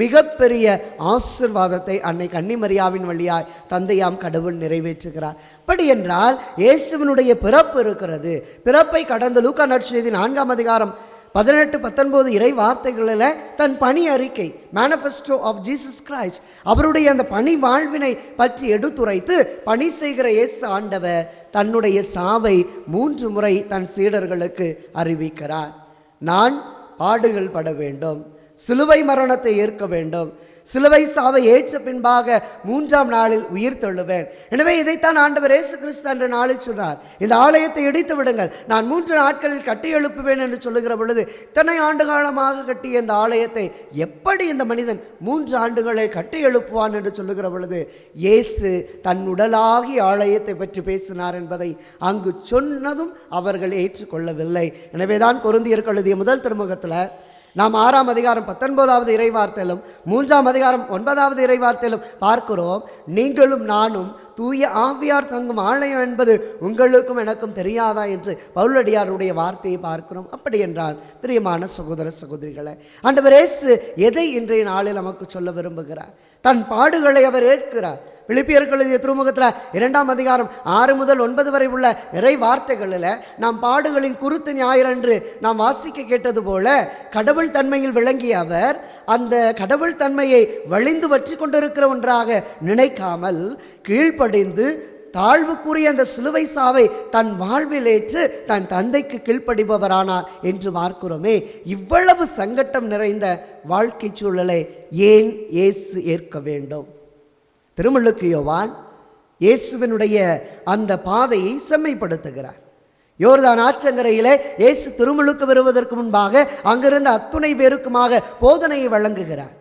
மிகப்பெரிய ஆசீர்வாதத்தை அன்னை கன்னிமரியாவின் வழியாய் தந்தையாம் கடவுள் நிறைவேற்றுகிறார். அப்படி என்றால் இயேசுவினுடைய பிறப்பு இருக்கிறது. பிறப்பை கடந்த லூக்கா நற்செய்தி 4ஆம் அதிகாரம் 18 19 இறை வார்த்தைகளில் தன் பணி அறிக்கை, மேனிஃபெஸ்டோ ஆஃப் ஜீசஸ் கிரைஸ்ட், அவருடைய அந்த பணி வாழ்வினை பற்றி எடுத்துரைத்து பணி செய்கிற இயேசு ஆண்டவர் தன்னுடைய சாவை 3 முறை தன் சீடர்களுக்கு அறிவிக்கிறார். நான் பாடுகள் பட வேண்டும், சிலுவை மரணத்தை ஏற்க வேண்டும், சிலுவை சாவை ஏற்ற பின்பாக 3ஆம் நாளில் உயிர் தள்ளுவேன். எனவே இதைத்தான் ஆண்டவர் இயேசு கிறிஸ்து அன்று நாளில் சொன்னார், இந்த ஆலயத்தை இடித்து விடுங்கள், நான் 3 நாட்களில் கட்டி எழுப்புவேன் என்று சொல்லுகிற பொழுது, இத்தனை ஆண்டு காலமாக கட்டிய இந்த ஆலயத்தை எப்படி இந்த மனிதன் 3 ஆண்டுகளை கட்டி எழுப்புவான் என்று சொல்லுகிற பொழுது, இயேசு தன் உடலாகி ஆலயத்தை பற்றி பேசினார் என்பதை அங்கு சொன்னதும் அவர்கள் ஏற்றுக்கொள்ளவில்லை. எனவேதான் கொரிந்தியருக்கு எழுதிய முதல் திருமுகத்தில் நாம் 6ஆம் அதிகாரம் 19வது இறைவார்த்தையிலும் 3ஆம் அதிகாரம் 9வது இறைவார்த்தையிலும் பார்க்கிறோம், நீங்களும் நானும் தூய ஆவியார் தங்கும் ஆலயம் என்பது உங்களுக்கும் எனக்கும் தெரியாதா என்று பவுலடியாருடைய வார்த்தையை பார்க்கிறோம். அப்படி என்றால் பிரியமான சகோதர சகோதரிகளை, ஆண்டவர் இயேசு எதை இன்றைய நாளில் நமக்கு சொல்ல விரும்புகிறார்? தன் பாடுகளை அவர் ஏற்கிறார். பிலிப்பியருக்கு எழுதிய திருமுகத்தில் 2ஆம் அதிகாரம் 6 முதல் 9 வரை உள்ள இறை வார்த்தைகளில் நாம் பாடுகளின் குருத்து ஞாயிறன்று நாம் வாசிக்க கேட்டது போல, கடவுள் தன்மையில் விளங்கிய அவர் அந்த கடவுள் தன்மையை வழிந்து வற்றி கொண்டிருக்கிற ஒன்றாக நினைக்காமல் கீழ்ப்படிந்து தாழ்வுக்குரிய அந்த சிலுவை சாவை தன் வாழ்வில் ஏற்று தன் தந்தைக்கு கீழ்ப்படிபவரானார் என்று பார்க்கிறோமே. இவ்வளவு சங்கட்டம் நிறைந்த வாழ்க்கை சூழலை ஏன் இயேசு ஏற்க வேண்டும்? திருமுழுக்கு யோவான் இயேசுவினுடைய அந்த பாதையை செம்மைப்படுத்துகிறார். யோர்தான் ஆற்றங்கரையிலே இயேசு திருமுழுக்கு வருவதற்கு முன்பாக அங்கிருந்த அத்துணை பேருக்குமாக போதனையை வழங்குகிறார்.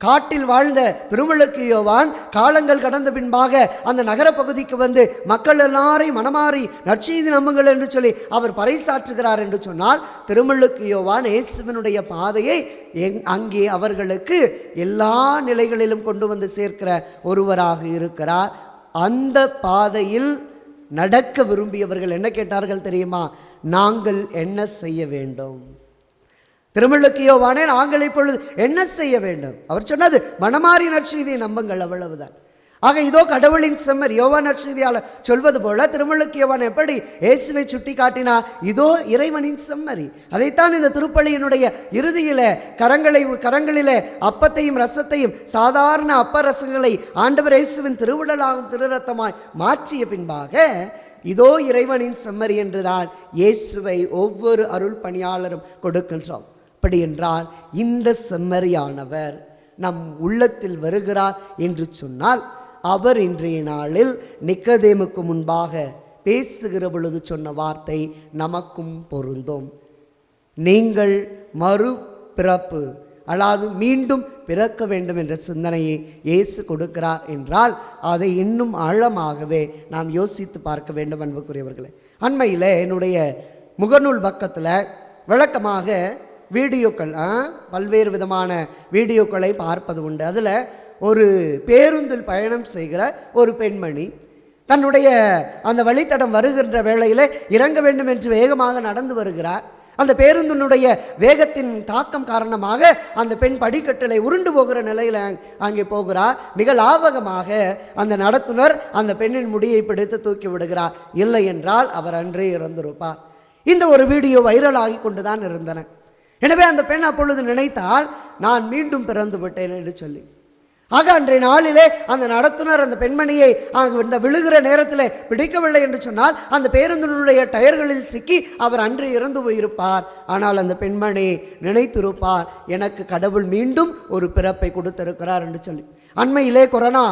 காட்டில் வாழ்ந்த திருமுழுக்கு யோவான் காலங்கள் கடந்த பின்பாக அந்த நகர பகுதிக்கு வந்து மக்கள் எல்லாரையும் மனமாறி நற்செய்தி நம்புங்கள் என்று சொல்லி அவர் பறைசாற்றுகிறார் என்று சொன்னால், திருமுழுக்கு யோவான் இயேசுவினுடைய பாதையை அங்கே அவர்களுக்கு எல்லா நிலைகளிலும் கொண்டு வந்து சேர்க்கிற ஒருவராக இருக்கிறார். அந்த பாதையில் நடக்க விரும்பியவர்கள் என்ன கேட்டார்கள் தெரியுமா? நாங்கள் என்ன செய்ய வேண்டும்? திருமுழுக்கு யோவானே, நாங்கள் இப்பொழுது என்ன செய்ய வேண்டும்? அவர் சொன்னது மனமாறி நற்செய்தியை நம்புங்கள், அவ்வளவுதான். ஆக இதோ கடவுளின் செம்மறி. யோவான் நற்செய்தியாளர் சொல்வது போல திருமுழுக்கு யோவான் எப்படி இயேசுவை சுட்டி காட்டினார்? இதோ இறைவனின் செம்மறி. அதைத்தான் இந்த திருப்பலியினுடைய இறுதியிலே கரங்களிலே அப்பத்தையும் ரசத்தையும் சாதாரண அப்ப ரசங்களை ஆண்டவர் இயேசுவின் திருவுடலாகும் திருரத்தமாய் மாற்றிய பின்பாக இதோ இறைவனின் செம்மறி என்றுதான் இயேசுவை ஒவ்வொரு அருள் பணியாளரும் கொடுக்கின்றோம். அப்படி என்றால் இந்த செம்மறியானவர் நம் உள்ளத்தில் வருகிறார் என்று சொன்னால், அவர் இன்றைய நாளில் நிக்கதேமுக்கு முன்பாக பேசுகிற பொழுது சொன்ன வார்த்தை நமக்கும் பொருந்தும். நீங்கள் மறுபிறப்பு, அதாவது மீண்டும் பிறக்க வேண்டும் என்ற சிந்தனையை இயேசு கொடுக்கிறார் என்றால் அதை இன்னும் ஆழமாகவே நாம் யோசித்து பார்க்க வேண்டும். அன்புக்குரியவர்களே, அண்மையில் என்னுடைய முகநூல் பக்கத்தில் வழக்கமாக வீடியோக்கள், பல்வேறு விதமான வீடியோக்களை பார்ப்பது உண்டு. அதில் ஒரு பேருந்தில் பயணம் செய்கிற ஒரு பெண்மணி தன்னுடைய அந்த வழித்தடம் வருகின்ற வேளையில் இறங்க வேண்டும் என்று வேகமாக நடந்து வருகிறார். அந்த பேருந்தினுடைய வேகத்தின் தாக்கம் காரணமாக அந்த பெண் படிக்கட்டில் உருண்டு போகிற நிலையில் அங்கே போகிறார். மிக லாபகமாக அந்த நடத்துனர் அந்த பெண்ணின் முடியை பிடித்து தூக்கி விடுகிறார். இல்லை என்றால் அவர் அன்றே இறந்திருப்பார். இந்த ஒரு வீடியோ வைரல் ஆகி கொண்டுதான் இருந்தன. எனவே அந்த பெண் அப்பொழுது நினைத்தால், நான் மீண்டும் பிறந்து விட்டேன் என்று சொல்லி. ஆக அன்றைய நாளிலே அந்த நடத்துனர் அந்த பெண்மணியை இந்த விழுகிற நேரத்தில் பிடிக்கவில்லை என்று சொன்னால் அந்த பேருந்தினுடைய டயர்களில் சிக்கி அவர் அன்று இறந்து போயிருப்பார். ஆனால் அந்த பெண்மணி நினைத்திருப்பார், எனக்கு கடவுள் மீண்டும் ஒரு பிறப்பை கொடுத்திருக்கிறார் என்று சொல்லி. அண்மையிலே கொரோனா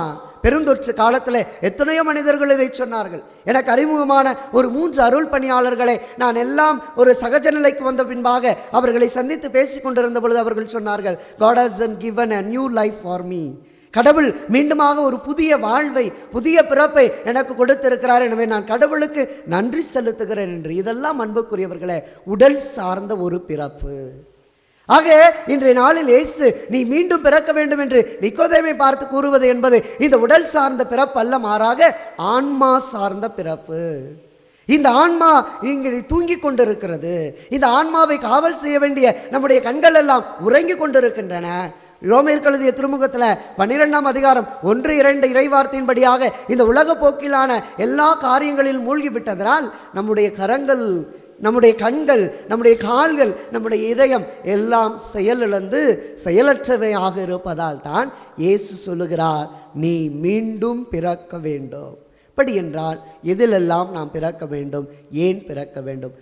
பெருந்தொற்று காலத்தில் எத்தனையோ மனிதர்கள் இதை சொன்னார்கள். எனக்கு அறிமுகமான ஒரு 3 அருள் பணியாளர்களை நான் எல்லாம் ஒரு சகஜ நிலைக்கு வந்த பின்பாக அவர்களை சந்தித்து பேசிக் கொண்டிருந்த பொழுது அவர்கள் சொன்னார்கள், God has given a new life for me. கடவுள் மீண்டுமாக ஒரு புதிய வாழ்வை, புதிய பிறப்பை எனக்கு கொடுத்திருக்கிறார். எனவே நான் கடவுளுக்கு நன்றி செலுத்துகிறேன் என்று. இதெல்லாம் அன்புக்குரியவர்களே உடல் சார்ந்த ஒரு பிறப்பு. ஆக இன்றைய நாளில் இயேசு நீ மீண்டும் பிறக்க வேண்டும் என்று நிக்கோதேமை பார்த்து கூறுவது என்பது இந்த உடல் சார்ந்த பிறப்பு அல்ல, மாறாக ஆன்மா சார்ந்த பிறப்பு. இந்த ஆன்மா இங்கே தூங்கிக் கொண்டிருக்கிறது. இந்த ஆன்மாவை காவல் செய்ய வேண்டிய நம்முடைய கண்கள் எல்லாம் உறங்கி கொண்டிருக்கின்றன. ரோமேயர் எழுதிய திருமுகத்தில் 12ஆம் அதிகாரம் 1-2 இறைவார்த்தையின்படியாக இந்த உலக போக்கிலான எல்லா காரியங்களிலும் மூழ்கிவிட்டதனால் நம்முடைய கரங்கள், நம்முடைய கண்கள், நம்முடைய கால்கள், நம்முடைய இதயம் எல்லாம் செயலிழந்து செயலற்றவையாக இருப்பதால் தான் இயேசு சொல்லுகிறார், நீ மீண்டும் பிறக்க வேண்டும். அப்படி என்றால் எதிலெல்லாம் நாம் பிறக்க வேண்டும்? ஏன் பிறக்க வேண்டும்?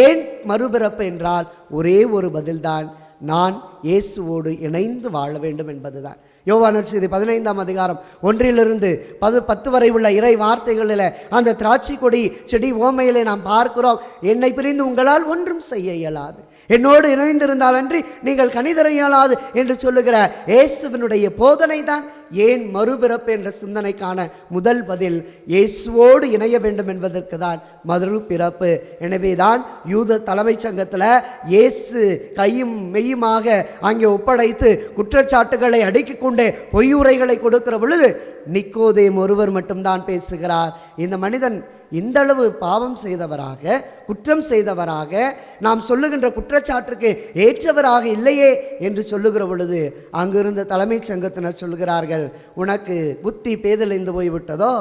ஏன் மறுபிறப்பு என்றால் ஒரே ஒரு பதில்தான், நான் இயேசுவோடு இணைந்து வாழ வேண்டும் என்பதுதான். யோவான் நற்செய்தி 15ஆம் அதிகாரம் 1-10 வரை உள்ள இறை வார்த்தைகளில் அந்த திராட்சை கொடி செடி ஓமையிலே நாம் பார்க்கிறோம், என்னை பிரிந்து உங்களால் ஒன்றும் செய்ய இயலாது, என்னோடு இணைந்திருந்தால் அன்றி நீங்கள் கனிதர இயலாது என்று சொல்லுகிற இயேசுவினுடைய போதனை தான் ஏன் மறுபிறப்பு என்ற சிந்தனைக்கான முதல் பதில். இயேசுவோடு இணைய வேண்டும் என்பதற்கு தான் மறுபிறப்பு. எனவே தான் யூத தலைமை சங்கத்தில் இயேசு கையும் மெய்யுமாக அங்கே ஒப்படைத்து குற்றச்சாட்டுகளை அடுக்கிக் கொண்டு பொய்யுரைகளை கொடுக்கிற பொழுது நிக்கோதேம் ஒருவர் மட்டும்தான் பேசுகிறார். இந்த மனிதன் இந்த அளவு பாவம் செய்தவராக, குற்றம் செய்தவராக, நாம் சொல்லுகின்ற குற்றச்சாட்டுக்கு ஏற்றவராக இல்லையே என்று சொல்லுகிற பொழுது அங்கிருந்த தலைமைச் சங்கத்தினர் சொல்கிறார்கள், உனக்கு புத்தி பேதலிந்து போய்விட்டதோ,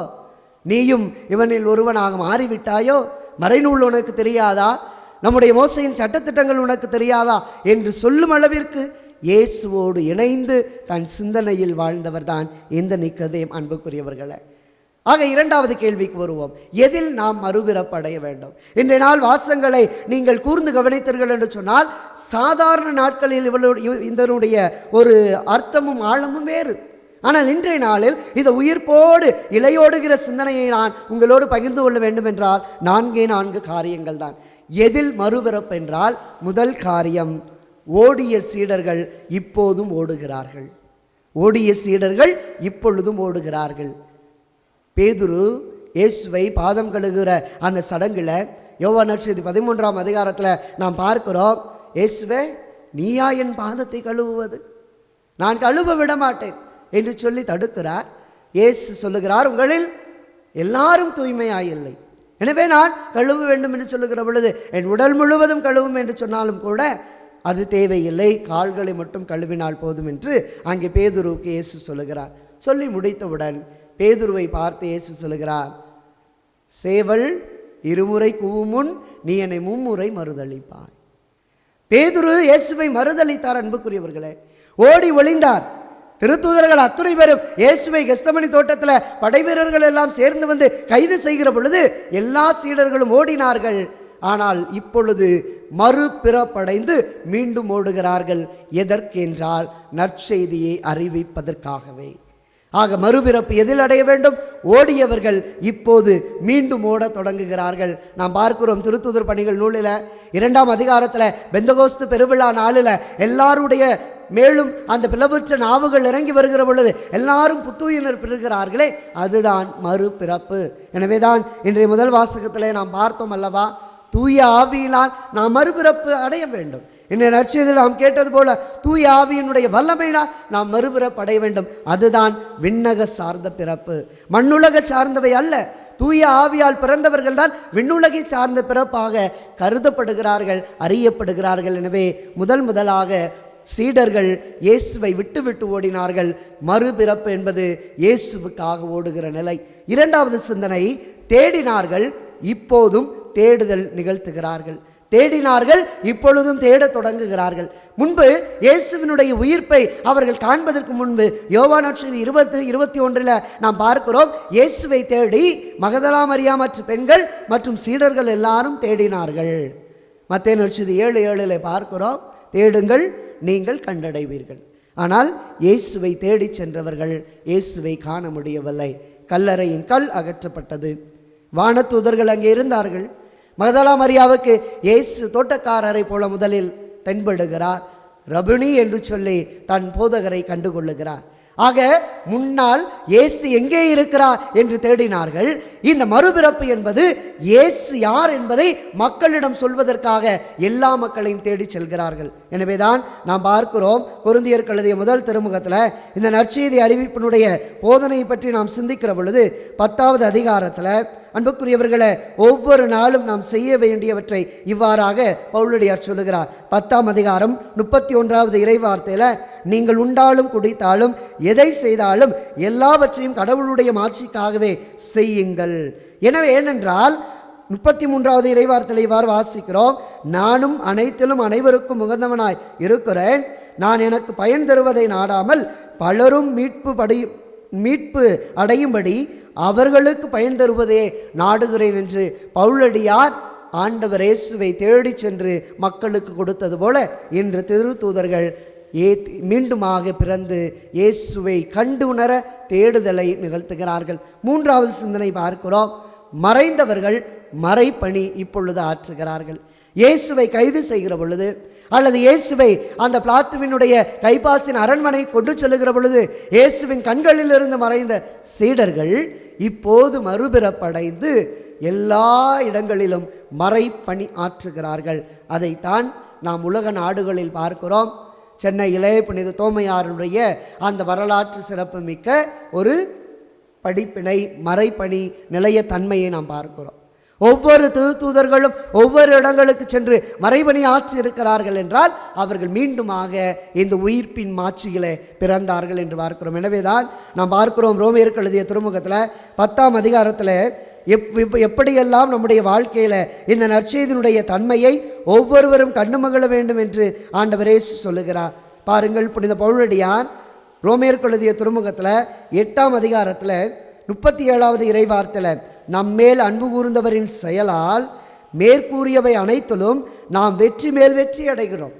நீயும் இவனில் ஒருவனாக மாறிவிட்டாயோ, மறைநூல் உனக்கு தெரியாதா, நம்முடைய மோசையின் சட்டத்திட்டங்கள் உனக்கு தெரியாதா என்று சொல்லும் அளவிற்கு இயேசுவோடு இணைந்து தன் சிந்தனையில் வாழ்ந்தவர் தான் இந்த நிக்கோதேம். அன்புக்குரியவர்களே, ஆக இரண்டாவது கேள்விக்கு வருவோம், எதில் நாம் மறுபிறப்படைய வேண்டும்? இன்றைய நாள் வாசங்களை நீங்கள் கூர்ந்து கவனித்தீர்கள் என்று சொன்னால் சாதாரண நாட்களில் இதனுடைய ஒரு அர்த்தமும் ஆழமும் வேறு. ஆனால் இன்றைய நாளில் இந்த உயிர்ப்போடு இலையோடுகிற சிந்தனையை நான் உங்களோடு பகிர்ந்து கொள்ள வேண்டும் என்றால் 4 காரியங்கள் தான். எதில் மறுபிறப்பு என்றால் முதல் காரியம், ஓடிய சீடர்கள் இப்போதும் ஓடுகிறார்கள். ஓடிய சீடர்கள் இப்பொழுதும் ஓடுகிறார்கள். பேதுரு இயேசுவை பாதம் கழுகுகிற அந்த சடங்குல யோவான் நற்செய்தி 13ஆம் அதிகாரத்தில் நாம் பார்க்கிறோம், இயேசுவே நீயா என் பாதத்தை கழுவுவது? நான் கழுவ விட மாட்டேன் என்று சொல்லி தடுக்கிறார். இயேசு சொல்லுகிறார், உங்களில் எல்லாரும் தூய்மையாயில்லை, எனவே நான் கழுவ வேண்டும் என்று சொல்லுகிற பொழுது என் உடல் முழுவதும் கழுவும் என்று சொன்னாலும் கூட அது தேவையில்லை, கால்களை மட்டும் கழுவினால் போதும் என்று அங்கே பேதுருவுக்கு இயேசு சொல்லுகிறார். சொல்லி முடித்தவுடன் பேதுருவை பார்த்து இயேசு சொல்லுகிறார், சேவல் 2 முறை கூவும் முன் நீ என்னை 3 முறை மறுதளிப்பாய். பேதுரு இயேசுவை மறுதளித்தார். அன்புக்குரியவர்களே, ஓடி ஒளிந்தார். திருத்தூதர்கள் அத்துணை பேரும் இயேசுவை கெத்சமனி தோட்டத்தில் படைவீரர்கள் எல்லாம் சேர்ந்து வந்து கைது செய்கிற பொழுது எல்லா சீடர்களும் ஓடினார்கள். ஆனால் இப்பொழுது மறுபிறப்படைந்து மீண்டும் ஓடுகிறார்கள். எதற்கென்றால் நற்செய்தியை அறிவிப்பதற்காகவே. ஆக மறுபிறப்பு எதில் அடைய வேண்டும்? ஓடியவர்கள் இப்போது மீண்டும் ஓட தொடங்குகிறார்கள். நாம் பார்க்கிறோம் திருத்தூதர் பணிகள் நூலில் 2ஆம் அதிகாரத்தில் பெந்தகோஸ்து பெருவிழா நாளில் எல்லாருடைய மேலும் அந்த பிளவுற்ற நாவுகள் இறங்கி வருகிற பொழுது எல்லாரும் புத்துயிர் பெறுகிறார்களே, அதுதான் மறுபிறப்பு. எனவே தான் இன்றைய முதல் வாசகத்திலே நாம் பார்த்தோம் அல்லவா, தூய ஆவியினால் நாம் மறுபிறப்பு அடைய வேண்டும். இன்றைய நற்செய்தியில் நாம் கேட்டது போல தூய ஆவியினுடைய வல்லமையினால் நாம் மறுபிறப்பு அடைய வேண்டும். அதுதான் விண்ணக சார்ந்த பிறப்பு, மண்ணுலக சார்ந்தவை அல்ல. தூய ஆவியால் பிறந்தவர்கள் தான் விண்ணுலகை சார்ந்த பிறப்பாக கருதப்படுகிறார்கள், அறியப்படுகிறார்கள். எனவே முதலாக சீடர்கள் இயேசுவை விட்டு ஓடினார்கள். மறுபிறப்பு என்பது இயேசுவுக்காக ஓடுகிற நிலை. இரண்டாவது சிந்தனை, தேடினார்கள், இப்போதும் தேடுதல் நிகழ்த்துகிறார்கள். தேடினார்கள், இப்பொழுதும் தேட தொடங்குகிறார்கள். முன்பு இயேசுவினுடைய உயிர்ப்பை அவர்கள் காண்பதற்கு முன்பு யோவான் நற்செய்தி 20:21 நாம் பார்க்கிறோம், இயேசுவை தேடி மகதலா மரியா மற்ற பெண்கள் மற்றும் சீடர்கள் எல்லாரும் தேடினார்கள். மத்தேயு நற்செய்தி 7:7 பார்க்கிறோம், தேடுங்கள் நீங்கள் கண்டடைவீர்கள். ஆனால் இயேசுவை தேடிச் சென்றவர்கள் இயேசுவை காண முடியவில்லை. கல்லறையின் கல் அகற்றப்பட்டது. வானதூதர்கள் அங்கே இருந்தார்கள். மகதலா மரியாவுக்கு இயேசு தோட்டக்காரரை போல முதலில் தென்படுகிறார். ரபுனி என்று சொல்லி தன் போதகரை கண்டுகொள்ளுகிறார். ஆக முன்னால் இயேசு எங்கே இருக்கிறார் என்று தேடினார்கள். இந்த மறுபிறப்பு என்பது இயேசு யார் என்பதை மக்களிடம் சொல்வதற்காக எல்லா மக்களையும் தேடி செல்கிறார்கள். எனவேதான் நாம் பார்க்கிறோம், கொரிந்தியருக்கு எழுதிய முதல் திருமுகத்தில் இந்த நற்செய்தி அறிவிப்பினுடைய போதனையை பற்றி நாம் சிந்திக்கிற பொழுது 10வது அதிகாரத்தில், அன்புக்குரியவர்களை, ஒவ்வொரு நாளும் நாம் செய்ய வேண்டியவற்றை இவ்வாறாக பவுலடியார் சொல்லுகிறார். 10ஆம் அதிகாரம் 31வது இறைவார்த்தையில், நீங்கள் உண்டாலும் குடித்தாலும் எதை செய்தாலும் எல்லாவற்றையும் கடவுளுடைய மாட்சிக்காகவே செய்யுங்கள். எனவே ஏனென்றால் 33வது இறைவார்த்தையில் இவ்வாறு வாசிக்கிறோம், நானும் அனைத்திலும் அனைவருக்கும் உகந்தவனாய் இருக்கிறேன். நான் எனக்கு பயன் தருவதை நாடாமல் பலரும் மீட்பு அடையும்படி அவர்களுக்கு பயன் தருவதே நாடுகிறேன் என்று பவுலடியார் ஆண்டவர் இயேசுவை தேடி சென்று மக்களுக்கு கொடுத்தது போல இன்று திருத்தூதர்கள் மீண்டுமாக பிறந்து இயேசுவை கண்டு உணர தேடுதலை நிகழ்த்துகிறார்கள். 3வது சிந்தனை பார்க்கிறோம், மறைந்தவர்கள் மறைப்பணி இப்பொழுது ஆற்றுகிறார்கள். இயேசுவை கைது செய்கிற பொழுது அல்லது இயேசுவை அந்த பிளாத்துவினுடைய கைபாசின் அரண்மனை கொண்டு செல்லுகிற பொழுது இயேசுவின் கண்களில் இருந்து மறைந்த சீடர்கள் இப்போது மறுபிறப்படைந்து எல்லா இடங்களிலும் மறைப்பணி ஆற்றுகிறார்கள். அதைத்தான் நாம் உலக நாடுகளில் பார்க்கிறோம். சென்னையிலே புனித தோமையாருடைய அந்த வரலாற்று சிறப்பு மிக்க ஒரு படிப்பினை, மறைப்பணி நிலைய தன்மையை நாம் பார்க்கிறோம். ஒவ்வொரு திருத்தூதர்களும் ஒவ்வொரு இடங்களுக்கு சென்று மறைபணி ஆற்றி இருக்கிறார்கள் என்றால் அவர்கள் மீண்டுமாக இந்த உயிர்ப்பின் மாட்சியிலே பிறந்தார்கள் என்று பார்க்கிறோம். எனவேதான் நாம் பார்க்கிறோம், ரோமியருக்கு எழுதிய திருமுகத்தில் 10ஆம் அதிகாரத்தில் எப்படியெல்லாம் நம்முடைய வாழ்க்கையில் இந்த நற்செய்தியினுடைய தன்மையை ஒவ்வொருவரும் கண்டுமகிழ வேண்டும் என்று ஆண்டவர் இயேசு சொல்லுகிறார். பாருங்கள், புனித பவுலடியார் ரோமியருக்கு எழுதிய திருமுகத்தில் 8ஆம் அதிகாரத்தில் 37வது இறைவார்த்தையில், நம்மேல் அன்பு கூர்ந்தவரின் செயலால் மேற்கூறியவை அனைத்திலும் நாம் வெற்றி மேல் வெற்றி அடைகிறோம்.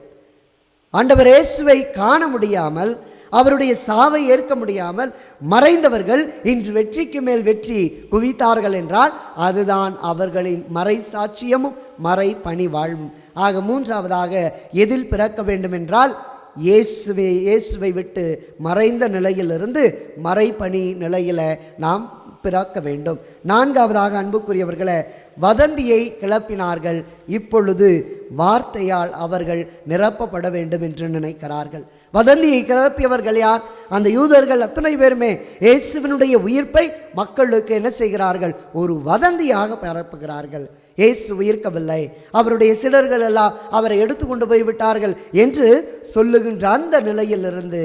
ஆண்டவர் இயேசுவை காண முடியாமல், அவருடைய சாவை ஏற்க முடியாமல் மறைந்தவர்கள் இன்று வெற்றிக்கு மேல் வெற்றி குவித்தார்கள் என்றால் அதுதான் அவர்களின் மறை சாட்சியமும் மறை பணி வாழ்வும். ஆக 3வதாக எதில் பிறக்க வேண்டும் என்றால் இயேசுவை விட்டு மறைந்த நிலையிலிருந்து மறைப்பணி நிலையில நாம் பிறக்க வேண்டும். 4வதாக அன்புக்குரியவர்களை, வதந்தியை கிளப்பினார்கள். இப்பொழுது வார்த்தையால் அவர்கள் நிரப்பப்பட வேண்டும் என்று நினைக்கிறார்கள். வதந்தியை கிளப்பியவர்கள் யார்? அந்த யூதர்கள் அத்தனை பேருமே இயேசுவினுடைய உயிர்ப்பை மக்களுக்கு என்ன செய்கிறார்கள்? ஒரு வதந்தியாக பரப்புகிறார்கள். இயேசு உயிர்க்கவில்லை, அவருடைய சீடர்கள் எல்லாம் அவரை எடுத்துக்கொண்டு போய்விட்டார்கள் என்று சொல்லுகின்ற அந்த நிலையிலிருந்து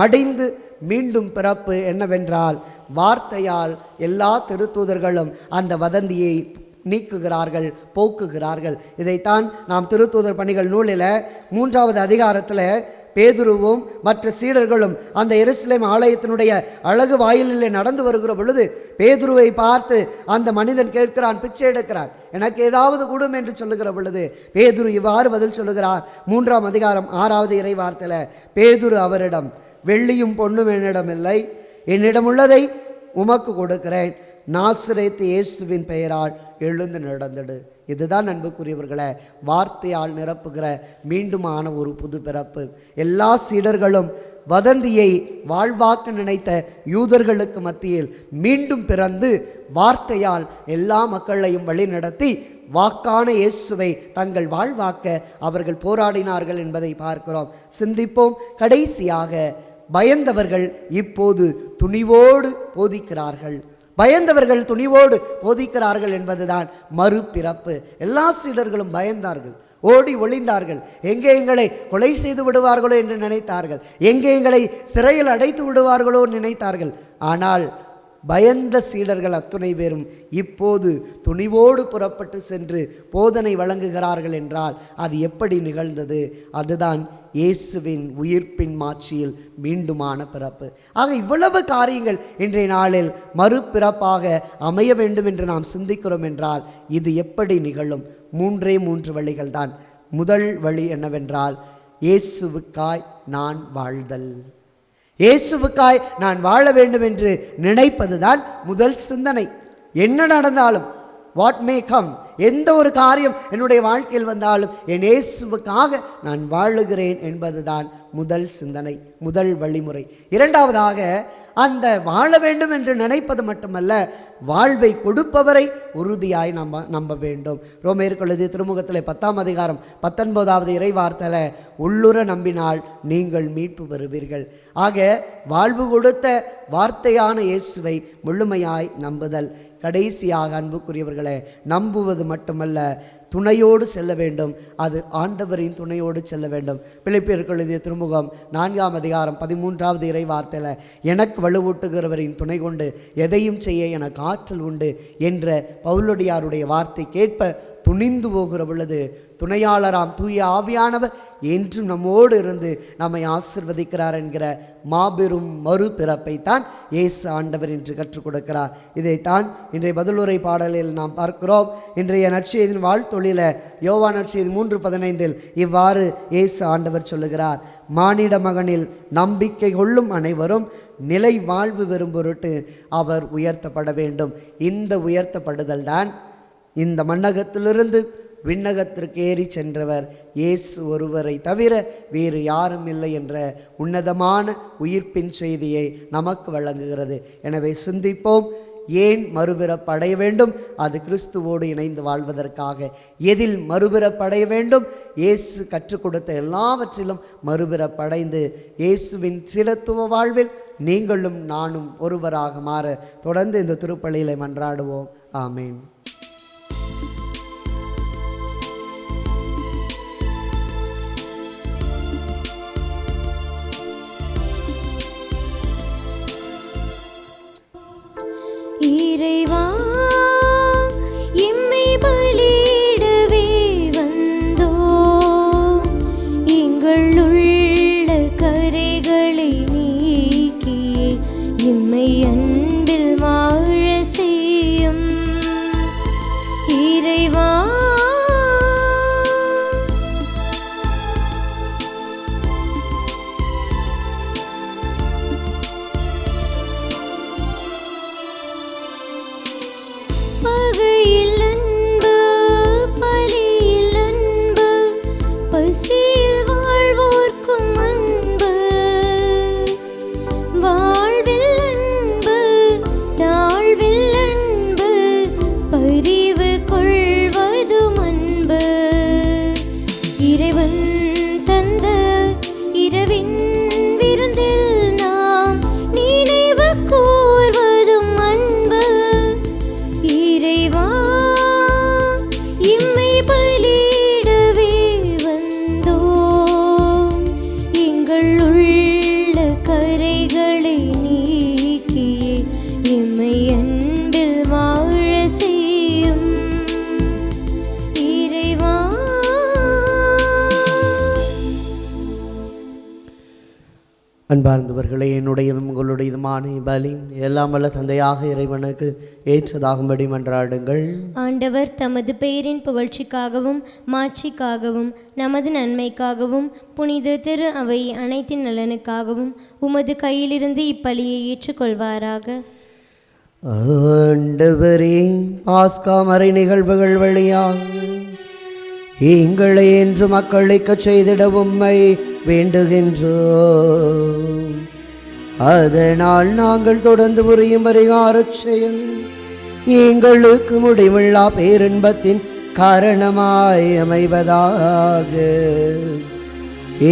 மடிந்து மீண்டும் பிறப்பு என்னவென்றால் வார்த்தையால் எல்லா திருத்தூதர்களும் அந்த வதந்தியை நீக்குகிறார்கள், போக்குகிறார்கள். இதைத்தான் நாம் திருத்தூதர் பணிகள் நூலில் 3வது அதிகாரத்தில் பேதுருவும் மற்ற சீடர்களும் அந்த எருசலேம் ஆலயத்தினுடைய அழகு வாயிலிலே நடந்து வருகிற பொழுது பேதுருவை பார்த்து அந்த மனிதன் கேட்கிறான், பிச்சை எடுக்கிறான், எனக்கு ஏதாவது கூடும் என்று சொல்லுகிற பொழுது பேதுரு இவ்வாறு பதில் சொல்லுகிறார். 3ஆம் அதிகாரம் 6வது இறை வார்த்தையில், பேதுரு அவரிடம், வெள்ளியும் பொன்னும் என்னிடம் இல்லை, என்னிடம் உள்ளதை உமக்கு கொடுக்கிறேன், நாசரேத்து இயேசுவின் பெயரால் எழுந்து நடந்துடு. இதுதான் அன்புக்குரியவர்களை வார்த்தையால் நிரப்புகிற மீண்டுமான ஒரு புது பிறப்பு. எல்லா சீடர்களும் வதந்தியை வாழ்வாக்க நினைத்த யூதர்களுக்கு மத்தியில் மீண்டும் பிறந்து வார்த்தையால் எல்லா மக்களையும் வழிநடத்தி வாக்கான இயேசுவை தங்கள் வாழ்வாக்க அவர்கள் போராடினார்கள் என்பதை பார்க்கிறோம். சிந்திப்போம். கடைசியாக பயந்தவர்கள் இப்போது துணிவோடு போதிக்கிறார்கள். பயந்தவர்கள் துணிவோடு போதிக்கிறார்கள் என்பதுதான் மறுபிறப்பு. எல்லா சீடர்களும் பயந்தார்கள், ஓடி ஒளிந்தார்கள். எங்கே எங்களை கொலை செய்து விடுவார்களோ என்று நினைத்தார்கள், எங்கே எங்களை சிறையில் அடைத்து விடுவார்களோ நினைத்தார்கள். ஆனால் பயந்த சீடர்கள் அத்துணை பேரும் இப்போது துணிவோடு புறப்பட்டு சென்று போதனை வழங்குகிறார்கள் என்றால் அது எப்படி நிகழ்ந்தது? அதுதான் இயேசுவின் உயிர்ப்பின் மாட்சியில் மீண்டுமான பிறப்பு. ஆக இவ்வளவு காரியங்கள் இன்றைய நாளில் மறுபிறப்பாக அமைய வேண்டும் என்று நாம் சிந்திக்கிறோம் என்றால் இது எப்படி நிகழும்? 3 வழிகள் தான். முதல் வழி என்னவென்றால் இயேசுவுக்காய் நான் வாழ்தல். இயேசுவுக்காய் நான் வாழ வேண்டும் என்று நினைப்பதுதான் முதல் சிந்தனை. என்ன நடந்தாலும், வாட் மே கம், எந்த ஒரு காரியம் என்னுடைய வாழ்க்கையில் வந்தாலும் என் இயேசுவுக்காக நான் வாழுகிறேன் என்பதுதான் முதல் சிந்தனை, முதல் வழிமுறை. இரண்டாவதாக, அந்த வாழ வேண்டும் என்று நினைப்பது மட்டுமல்ல, வாழ்வை கொடுப்பவரை உறுதியாய் நம்ப வேண்டும். ரோமேயருக்கு எழுதிய திருமுகத்தில் 10ஆம் அதிகாரம் 19வது இறைவார்த்தையில் உள்ளுர நம்பினால் நீங்கள் மீட்பு பெறுவீர்கள். ஆக வாழ்வு கொடுத்த வார்த்தையான இயேசுவை முழுமையாய் நம்புதல். கடைசியாக அன்புக்குரியவர்களே, நம்புவது மட்டுமல்ல, துணையோடு செல்ல வேண்டும். அது ஆண்டவரின் துணையோடு செல்ல வேண்டும். பிலிப்பியருக்கு எழுதிய திருமுகம் 4ஆம் அதிகாரம் 13வது இறை வார்த்தையில் எனக்கு வலுவூட்டுகிறவரின் துணை கொண்டு எதையும் செய்ய எனக்கு ஆற்றல் உண்டு என்ற பவுலடியாருடைய வார்த்தை கேட்ப துணிந்து போகிற பொழுது துணையாளராம் தூய ஆவியானவர் என்றும் நம்மோடு இருந்து நம்மை ஆசிர்வதிக்கிறார் என்கிற மாபெரும் மறுபிறப்பை தான் இயேசு ஆண்டவர் என்று கற்றுக் கொடுக்கிறார். இதைத்தான் இன்றைய பதிலுரை பாடலில் நாம் பார்க்கிறோம். இன்றைய நற்செய்தியின் வாழ்த்தொழில யோவான் நற்செய்தி 3:15 இவ்வாறு இயேசு ஆண்டவர் சொல்லுகிறார், மானிட மகனில் நம்பிக்கை கொள்ளும் அனைவரும் நிலை வாழ்வு பெறும் பொருட்டு அவர் உயர்த்தப்பட வேண்டும். இந்த உயர்த்தப்படுதல் தான் இந்த மண்ணகத்திலிருந்து விண்ணகத்திற்கு ஏறி சென்றவர் இயேசு ஒருவரை தவிர வேறு யாரும் இல்லை என்ற உன்னதமான உயிர்ப்பின் செய்தியை நமக்கு வழங்குகிறது. எனவே சிந்திப்போம். ஏன் மறுபிறப்படைய வேண்டும்? அது கிறிஸ்துவோடு இணைந்து வாழ்வதற்காக. எதில் மறுபிறப்படைய வேண்டும்? இயேசு கற்றுக் கொடுத்த எல்லாவற்றிலும் மறுபிறப்படைந்து இயேசுவின் சிலத்துவ வாழ்வில் நீங்களும் நானும் ஒருவராக மாற தொடர்ந்து இந்த திருப்பலியிலே மன்றாடுவோம். ஆமேன். இறைவா, எம்மை பலியிடவே வந்தோம். எங்கள் உள்ள கரைகளை நீக்கி எம்மை அன்பில் வாழ செய்யும். இறைவா, பகையில் அன்பு, பலியில் அன்பு, பசியில் வாழ்வோர்க்கும் அன்பு, வாழ்வில் அன்பு, தாழ்வில் அன்பு, பரிவு கொள்வதும் அன்பு. இறைவன் தந்த இரவின் விருந்தில் நாம் நினைவு கூர்வதும் அன்பு. இறைவா, எம்மை பலியிடவே வந்தோம். எங்கள் உள்ள கரைகளை நீக்கியே எம்மை அன்பில் வாழ செய்யும். இறைவா, அன்பார்ந்தவர்களே, என்னுடையதும் உங்களுடையதுமான பலி எல்லாம் வல்ல தந்தையாக இறைவனுக்கு ஏற்றதாகும்படி மன்றாடுங்கள். ஆண்டவர் தமது பெயரின் புகழ்ச்சிக்காகவும் மாட்சிக்காகவும் நமது நன்மைக்காகவும் புனித திரு அவை அனைத்தின் நலனுக்காகவும் உமது கையிலிருந்து இப்பலியை ஏற்றுக்கொள்வாராக. ஆண்டவரே, பாஸ்கா மறை நிகழ்வுகள் வழியாக எங்களை என்று மக்களிக்கச் செய்திட உம்மை வேண்டுகின்றோம். அதனால் நாங்கள் தொடர்ந்து புரியும் பரிகாரச் செயல் எங்களுக்கு முடிவில்லா பேரின்பத்தின் காரணமாய் அமைவதாக.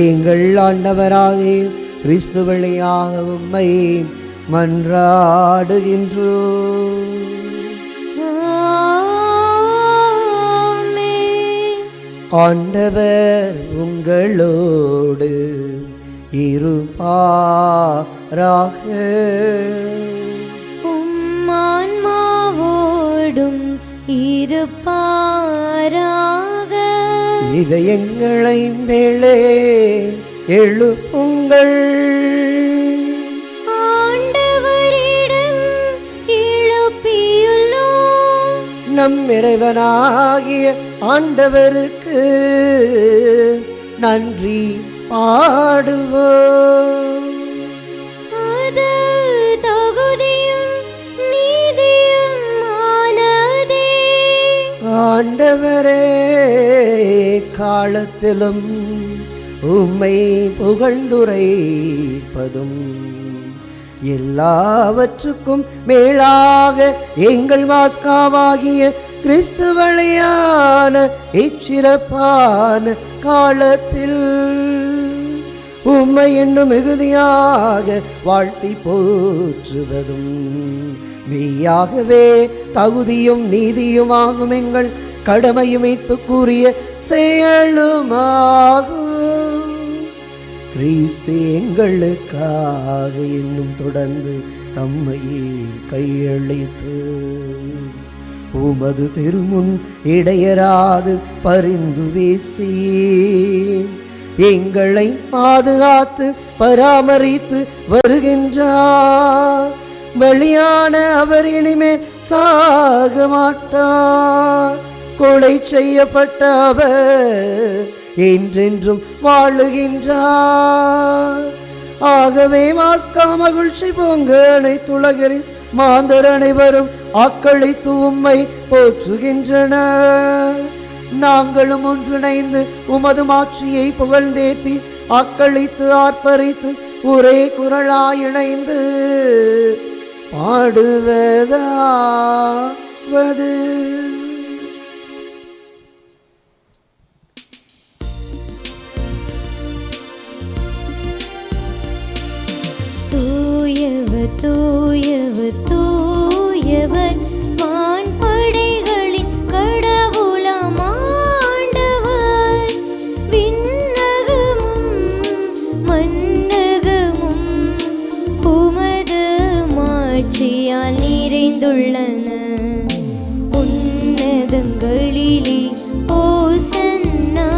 எங்கள் ஆண்டவராகிய கிறிஸ்து வழியாக உம்மை மன்றாடுகின்றோம். ஆண்டவர் உங்களோடு இருப்பாராக. உம்மான்மாவோடும் இருப்பாராக. இதயங்களை மேலே எழுப்புங்கள். ஆண்டவரிடம் எழுப்பியுள்ளோம். நம் இறைவனாகிய ஆண்டவருக்கு நன்றி பாடுவோம். அது தகுதியும் நீதியும் ஆனதே. ஆண்டவரே, காலத்திலும் உம்மை புகழ்ந்துரைப்பதும் எல்லாவற்றுக்கும் மேலாக எங்கள் மாஸ்காவாகிய கிறிஸ்து வழியான இச்சிறப்பான காலத்தில் உம்மை என்னும் மிகுதியாக வாழ்த்தி போற்றுவதும் மெய்யாகவே தகுதியும் நீதியுமாகும் எங்கள் கடமையும் மீட்புக்குரிய செயலுமாகும். கிறிஸ்து எங்களுக்காக இன்னும் தொடர்ந்து தம்மையே கையளித்து உமது திருமுன் இடையராது பரிந்து வீசி எங்களை பாதுகாத்து பராமரித்து வருகின்றார். பலியான அவர் இனிமேல் சாக மாட்டார். கொலை செய்யப்பட்ட அவர் என்றென்றும் வாழுகின்றார். ஆகவே மாஸ்கா மகிழ்ச்சி பொங்க அனைத்துலகரின் மாந்தர் அனைவரும் அக்களித்து உம்மை போற்றுகின்றனர். நாங்களும் ஒன்றிணைந்து உமது மாட்சியை புகழ்ந்தேத்தி அக்களித்து ஆர்ப்பரித்து ஒரே குரலாய் இணைந்து பாடுவதாவது. தூயவர் தூயவர் தூயவர் வான்படைகளின் கடவுளாம் ஆண்டவர். விண்ணகமும் மண்ணகமும் உமது மாட்சியால் நிறைந்துள்ளன. உன்னதங்களிலே ஓசன்னா,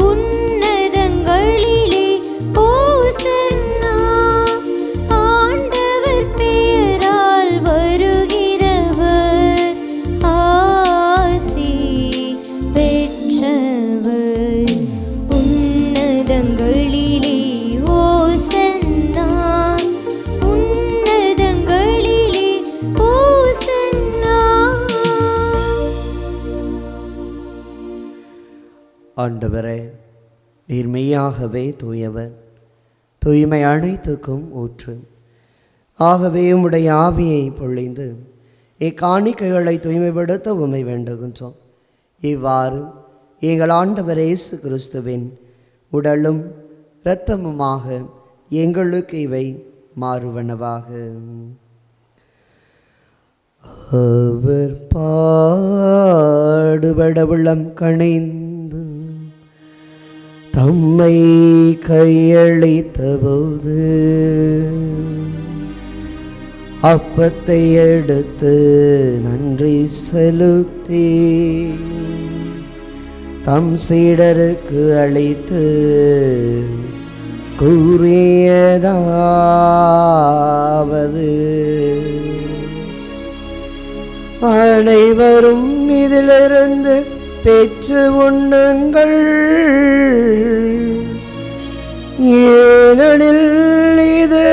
உன்னதங்களிலே ஓசன்னா. ஆண்டவர் பெயரால் வருகிறவர் ஆசி பெற்றவர். உன்னதங்களிலே ஓசன்னா, உன்னதங்களிலே ஓசன்னா. ஆண்டவரே, நீர் மெய்யாகவே தூயவர், தூய்மை அனைத்துக்கும் ஊற்று. ஆகவே உம்முடைய ஆவியை பொழிந்து இக்காணிக்கைகளை தூய்மைப்படுத்த உம்மை வேண்டுகின்றோம். இவ்வாறு எங்கள் ஆண்டவர் இயேசு கிறிஸ்துவின் உடலும் இரத்தமுமாக எங்களுக்கு இவை மாறுவனவாக. அவர் பாடுபட உள்ளம் கணிந்து தம்மை கையளித்த போது அப்பத்தை எடுத்து நன்றி செலுத்தி தம் சீடருக்கு அளித்து கூறியதாவது, அனைவரும் இதிலிருந்து பெற்று உண்ணுங்கள், ஏனெனில் இது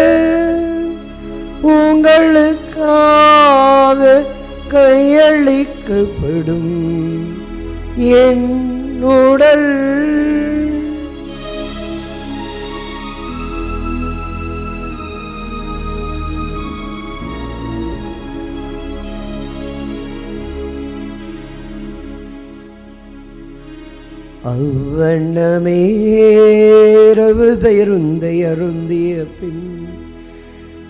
உங்களுக்காக கையளிக்கப்படும் என் உடல். அவ்வண்ணமே இரவு பெயருந்தை அருந்திய பின்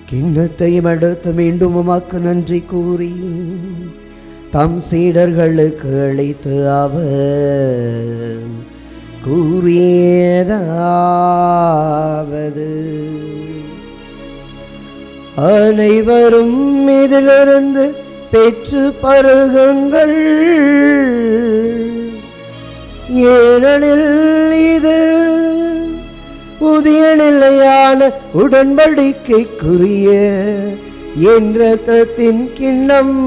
கிண்ணத்தையும் அடுத்து மீண்டும் உமக்கு நன்றி கூறி தம் சீடர்களுக்கு அளித்து அவர் கூறியதாவது, அனைவரும் இதிலிருந்து பெற்று பருகுங்கள், ஏனெனில் இது புதிய நிலையான உடன்படிக்கைக்குரிய என் இரத்தத்தின் கிண்ணம்.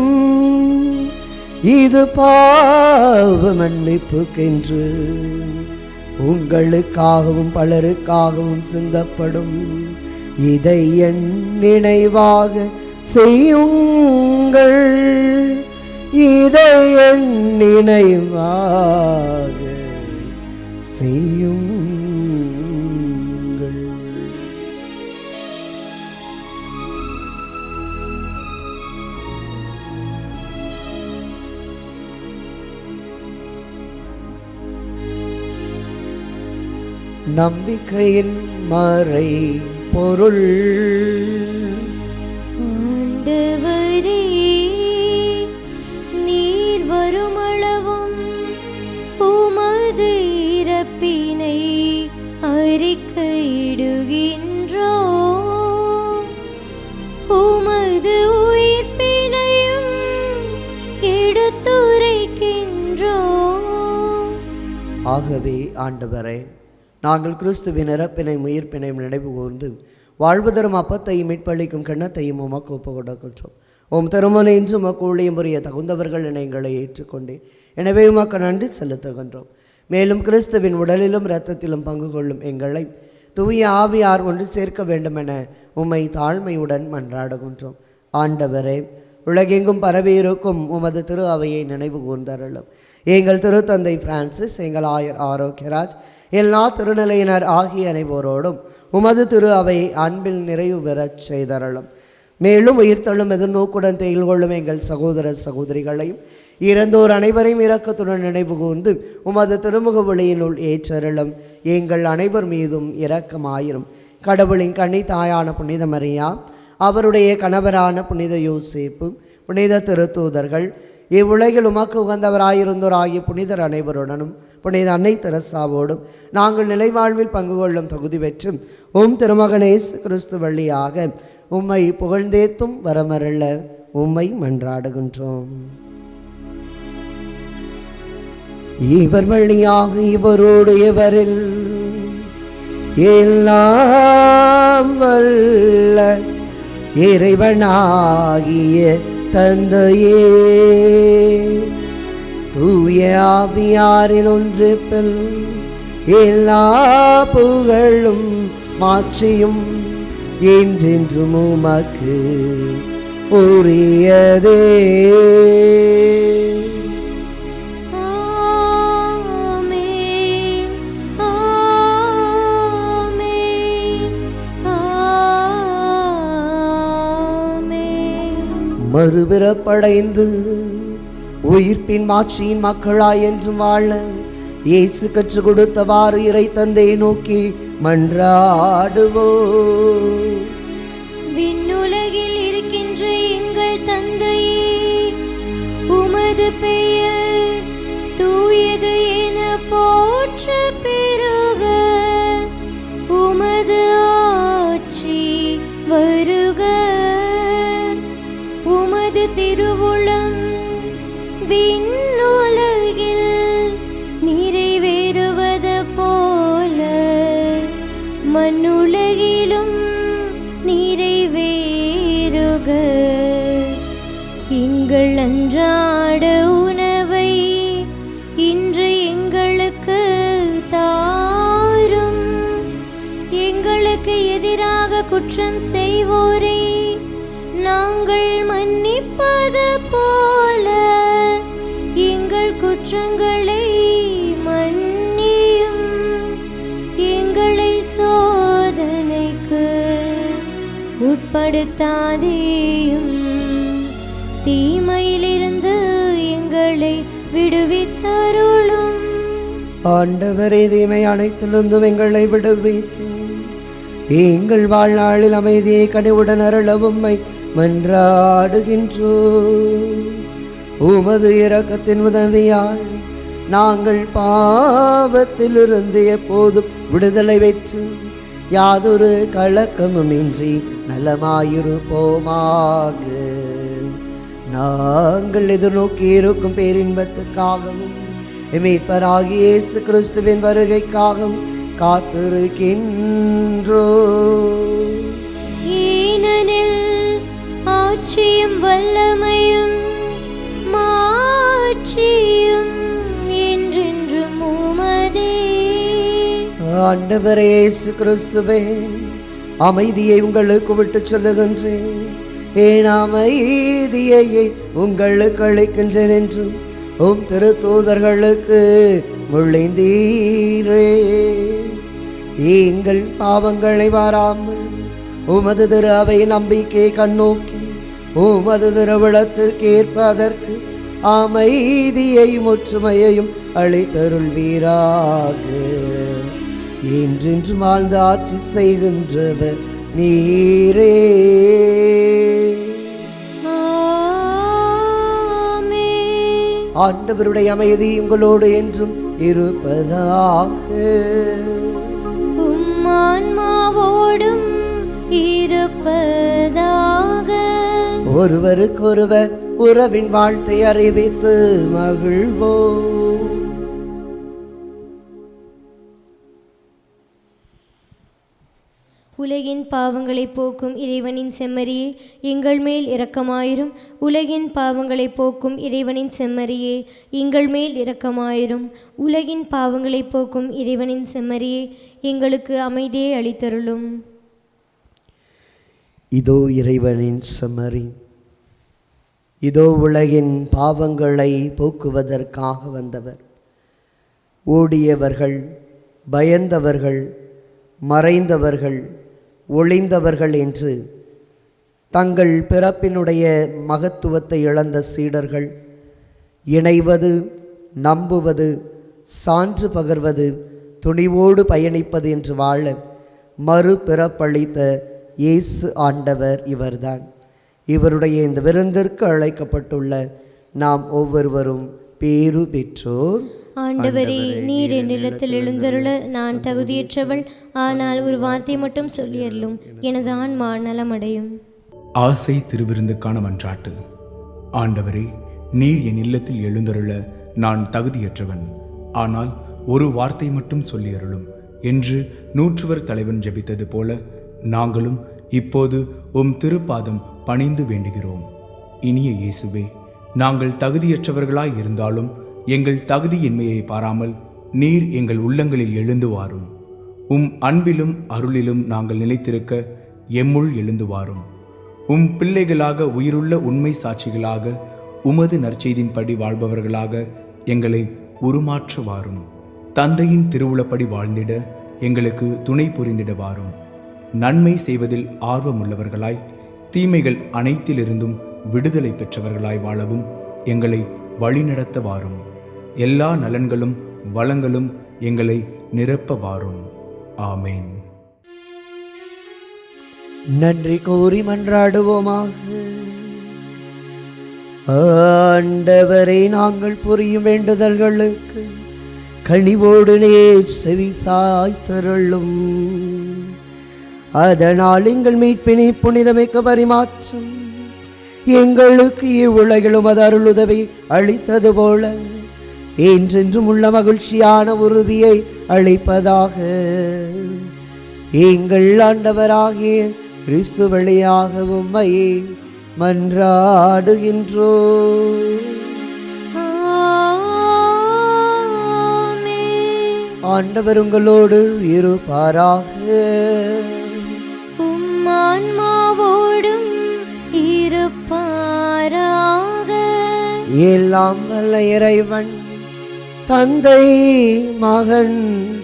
இது பாவ மன்னிப்புக்கென்று உங்களுக்காகவும் பலருக்காகவும் சிந்தப்படும். இதை என் நினைவாக செய்யுங்கள், இதை என் நினைவாக செய்யுங்கள். நம்பிக்கையின் மறை பொருள். ஆண்டவரே, நீர் வருமளவும் உமது இறப்பினை அறிக்கையிடுகின்றோம், உமது உயிர்ப்பினையும் எடுத்துரைக்கின்றோம். ஆகவே ஆண்டவரே, நாங்கள் கிறிஸ்துவின் இறப்பினையும் உயிர்ப்பினையும் நினைவு கூர்ந்து வாழ்வதரும் அப்பத்தையும் மீட்பளிக்கும் கிண்ணத்தையும் உமக்கு ஒப்புக் கொடுக்கின்றோம். உம் திருமண இன்று உமக்கு ஊழியம் புரிய தகுந்தவர்கள் என எங்களை ஏற்றுக்கொண்டே, எனவே உமக்கு நன்றி செலுத்துகின்றோம். மேலும் கிறிஸ்துவின் உடலிலும் இரத்தத்திலும் பங்கு கொள்ளும் எங்களை தூய ஆவியார் ஒன்று சேர்க்க வேண்டும் என உம்மை தாழ்மையுடன் மன்றாடுகின்றோம். ஆண்டவரே, உலகெங்கும் பரவியிருக்கும் உமது திரு அவையை நினைவு கூர்ந்தருளும். எங்கள் திருத்தந்தை பிரான்சிஸ், எங்கள் ஆயர் ஆரோக்கியராஜ், எல்லா திருநிலையினர் ஆகிய அனைவரோடும் உமது திரு அவை அன்பில் நிறைவு பெறச் செய்தருளும். மேலும் உயிர்த்தெழும் எதிர்நோக்குடன் தேயில் கொள்ளும் எங்கள் சகோதர சகோதரிகளையும் இறந்தோர் அனைவரையும் இரக்கத்துடன் நினைவு கூர்ந்து உமது திருமுக ஒளியினுள் ஏற்றருளும். எங்கள் அனைவர் மீதும் இரக்கமாயிரும். கடவுளின் கன்னி தாயான புனித மரியா, அவருடைய கணவரான புனித யோசேப்பு, புனித திருத்தூதர்கள், இவ்வுலகில் உமக்கு உகந்தவராயிருந்தோர் ஆகிய புனிதர் அனைவருடனும் புனித அன்னை தெரசாவோடும் நாங்கள் நிலைவாழ்வில் பங்கு கொள்ளும் தகுதி பெற்று உம் திருமகனேசு கிறிஸ்து வழியாக உம்மை புகழ்ந்தேத்தும் வரமருள உம்மை மன்றாடுகின்றோம். இவர் வழியாக இவரோடு இவரில் எல்லாம் வல்ல இறைவனாகிய தந்தையே, தூய ஆவியாரின் ஒன்றிப்பில் எல்லா புகழும் மாட்சியும் என்றென்றும் உமக்கு உரியதே. மறுபிறப்படைந்து உயிர்ப்பின் மாட்சியின் மக்களாய் என்றும் வாழ இயேசு கற்றுக் கொடுத்தவாறு இறை தந்தை நோக்கி மன்றாடுவோ. விண்ணுலகில் இருக்கின்ற எங்கள் தந்தையே, உமது பெயர் தூயது என போற்ற பெருக, உமது ஆட்சி வருக, உமது திருவுளம் விண்ணுலகில் நிறைவேறுவது போல மண்ணுலகிலும் நிறைவேறுக. எங்கள் அன்றாட உணவை இன்று எங்களுக்கு தாரும். எங்களுக்கு எதிராக குற்றம் செய்வோரை நாங்கள் மன்னிப்பது போல எங்கள் குற்றங்களை மன்னியும். எங்களை சோதனைக்கு உட்படுத்தாதேயும், தீமையிலிருந்து எங்களை விடுவித்தருளும். ஆண்டவரே, தீமை அனைத்திலிருந்தும் எங்களை விடுவித்து எங்கள் வாழ்நாளில் அமைதியை கனிவுடன் அருளவும் மன்றாடுகின்றோ. உமது இரக்கத்தின் உதவியால் நாங்கள் பாவத்திலிருந்து எப்போதும் விடுதலை பெற்று யாதொரு கலக்கமும் இன்றி நலமாயிருப்போமாக. நாங்கள் எதிர்நோக்கி இருக்கும் பேரின்பத்துக்காகவும் மீட்பராகிய இயேசு கிறிஸ்துவின் வருகைக்காகவும் காத்திருக்கின்றோ. ஏனெனில் ஆட்சியும் வல்லமையும் மாட்சியும் என்றென்றும் உமதே. ஆண்டவரே இயேசு கிறிஸ்துவே, அமைதியை உங்களுக்கு விட்டு சொல்லுகின்றேன், என் அமைதியை உங்களுக்கு அளிக்கின்றேன் என்றும் உம் திருத்தூதர்களுக்கு மொழிந்தீரே. எங்கள் பாவங்களை வாராமல் உமது திரு அவை நம்பிக்கையை கண்ணோக்கி உமது திருவிழத்திற்கு ஏற்பதற்கு அமைதியையும் ஒற்றுமையையும் அளித்தருள்வீராக. என்றென்றும் வாழ்ந்து ஆட்சி செய்கின்றவர் நீரே. ஆண்டவருடைய அமைதி உங்களோடு என்றும் இருப்பதாக. உம்மான்மாவோடும் இருப்பதாக. ஒருவருக்கொருவர் உறவின் வாழ்த்தை அறிவித்து மகிழ்வோம். உலகின் பாவங்களை போக்கும் இறைவனின் செம்மறியே, எங்கள் மேல் இரக்கமாயிரும். உலகின் பாவங்களை போக்கும் இறைவனின் செம்மறியே, எங்கள் மேல் இரக்கமாயிரும். உலகின் பாவங்களை போக்கும் இறைவனின் செம்மறியே, எங்களுக்கு அமைதியை அளித்தருளும். இதோ இறைவனின் செம்மறி, இதோ உலகின் பாவங்களை போக்குவதற்காக வந்தவர். ஓடியவர்கள், பயந்தவர்கள், மறைந்தவர்கள், ஒளிந்தவர்கள் என்று தங்கள் பிறப்பினுடைய மகத்துவத்தை இழந்த சீடர்கள் இணைவது, நம்புவது, சான்று பகர்வது, துணிவோடு பயணிப்பது என்று வாழ மறுபிறப்பளித்த இயேசு ஆண்டவர் இவர்தான். இவருடைய இந்த விருந்திற்கு அழைக்கப்பட்டுள்ள நாம் ஒவ்வொருவரும் பேறு பெற்றோர். ஆண்டவரே, நீர் என்னிடத்தில் எழுந்தருள நான் தகுதியற்றவள். ஆனால் ஒரு வார்த்தை மட்டும் சொல்லியருளும், எனது ஆன்மா நலமடையும். ஆசை திருவிருந்துக்கான மன்றாட்டு. ஆண்டவரே, நீர் என் இல்லத்தில் எழுந்தருள நான் தகுதியற்றவன். ஆனால் ஒரு வார்த்தை மட்டும் சொல்லியருளும் என்று நூற்றுவர் தலைவன் ஜெபித்தது போல நாங்களும் இப்போது உம் திருப்பாதம் பணிந்து வேண்டுகிறோம். இனிய இயேசுவே, நாங்கள் தகுதியற்றவர்களாய் இருந்தாலும் எங்கள் தகுதியின்மையை பாராமல் நீர் எங்கள் உள்ளங்களில் எழுந்து வாரும். உம் அன்பிலும் அருளிலும் நாங்கள் நிலைத்திருக்க எம்முள் எழுந்து வாரும். உம் பிள்ளைகளாக, உயிருள்ள உண்மை சாட்சிகளாக, உமது நற்செய்தின்படி வாழ்பவர்களாக எங்களை உருமாற்ற வாரும். தந்தையின் திருவுளப்படி வாழ்ந்திட எங்களுக்கு துணை புரிந்திட வாரும். நன்மை செய்வதில் ஆர்வமுள்ளவர்களாய், தீமைகள் அனைத்திலிருந்தும் விடுதலை பெற்றவர்களாய் வாழவும் எங்களை வழிநடத்த வாரும். எல்லா நலன்களும் வளங்களும் எங்களை நிரப்ப வாரும். ஆமேன். நன்றி கூறி மன்றாடுவோமாக. ஆண்டவரை, நாங்கள் புரியும் வேண்டுதல்களுக்கு கனிவோடு நேர் செவி சாய்த்தருளும். அதனால் எங்கள் மீட்பினை புனிதமிக்க பரிமாற்றம் எங்களுக்கு இவ்வுலகிலும் அது அருளுதவி அளித்தது போல என்றென்றும் உள்ள மகிழ்ச்சியான உறுதியை அளிப்பதாக. எங்கள் ஆண்டவராகிய கிறிஸ்து வழியாக உம்மை மன்றாடுகின்றோம். ஆண்டவர் உங்களோடு இருப்பாராக. உம் ஆன்மாவோடும் இருப்பாராக. எல்லாம் வல்ல இறைவன் தந்தை, மகன்,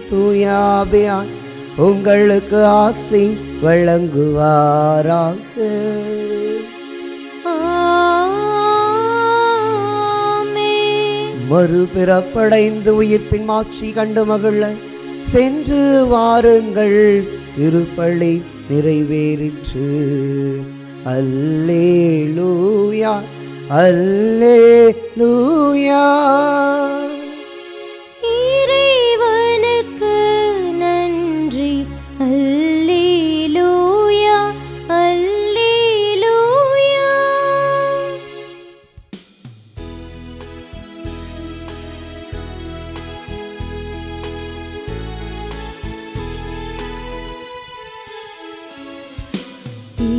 தூயாவியான் உங்களுக்கு ஆசை வழங்குவாராக. மறுபிறப்படைந்து உயிர்ப்பின் மாட்சி கண்டு மகிழ சென்று வாருங்கள். திருப்பலி நிறைவேறிற்று. அல்லேலூயா, அல்லேலூயா. இறைவனுக்கு நன்றி. அல்லேலூயா, அல்லேலூயா.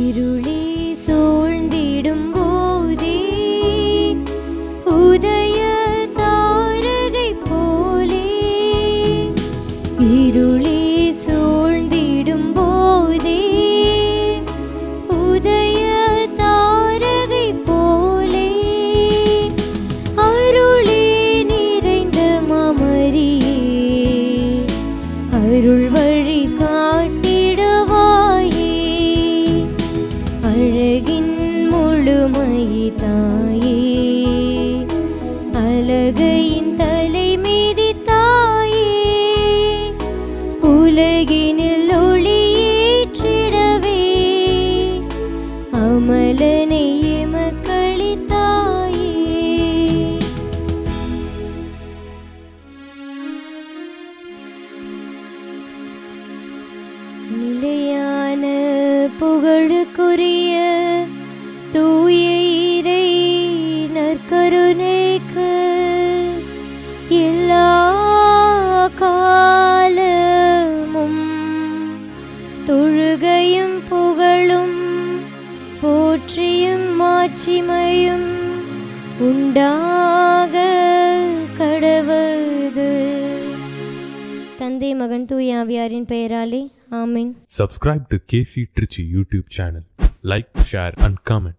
இருளே சூழ்ந்திடும் போதே உதய தாரை நற்கருணைக்கு எல்லா காலமும் தொழுகையும் புகழும் போற்றியும் மாட்சிமையும் உண்டாக கடவது. தந்தை மகன் தூய ஆவியாரின் பெயராலே ஆமென். Subscribe to KC Trichy YouTube channel. Like, share and comment.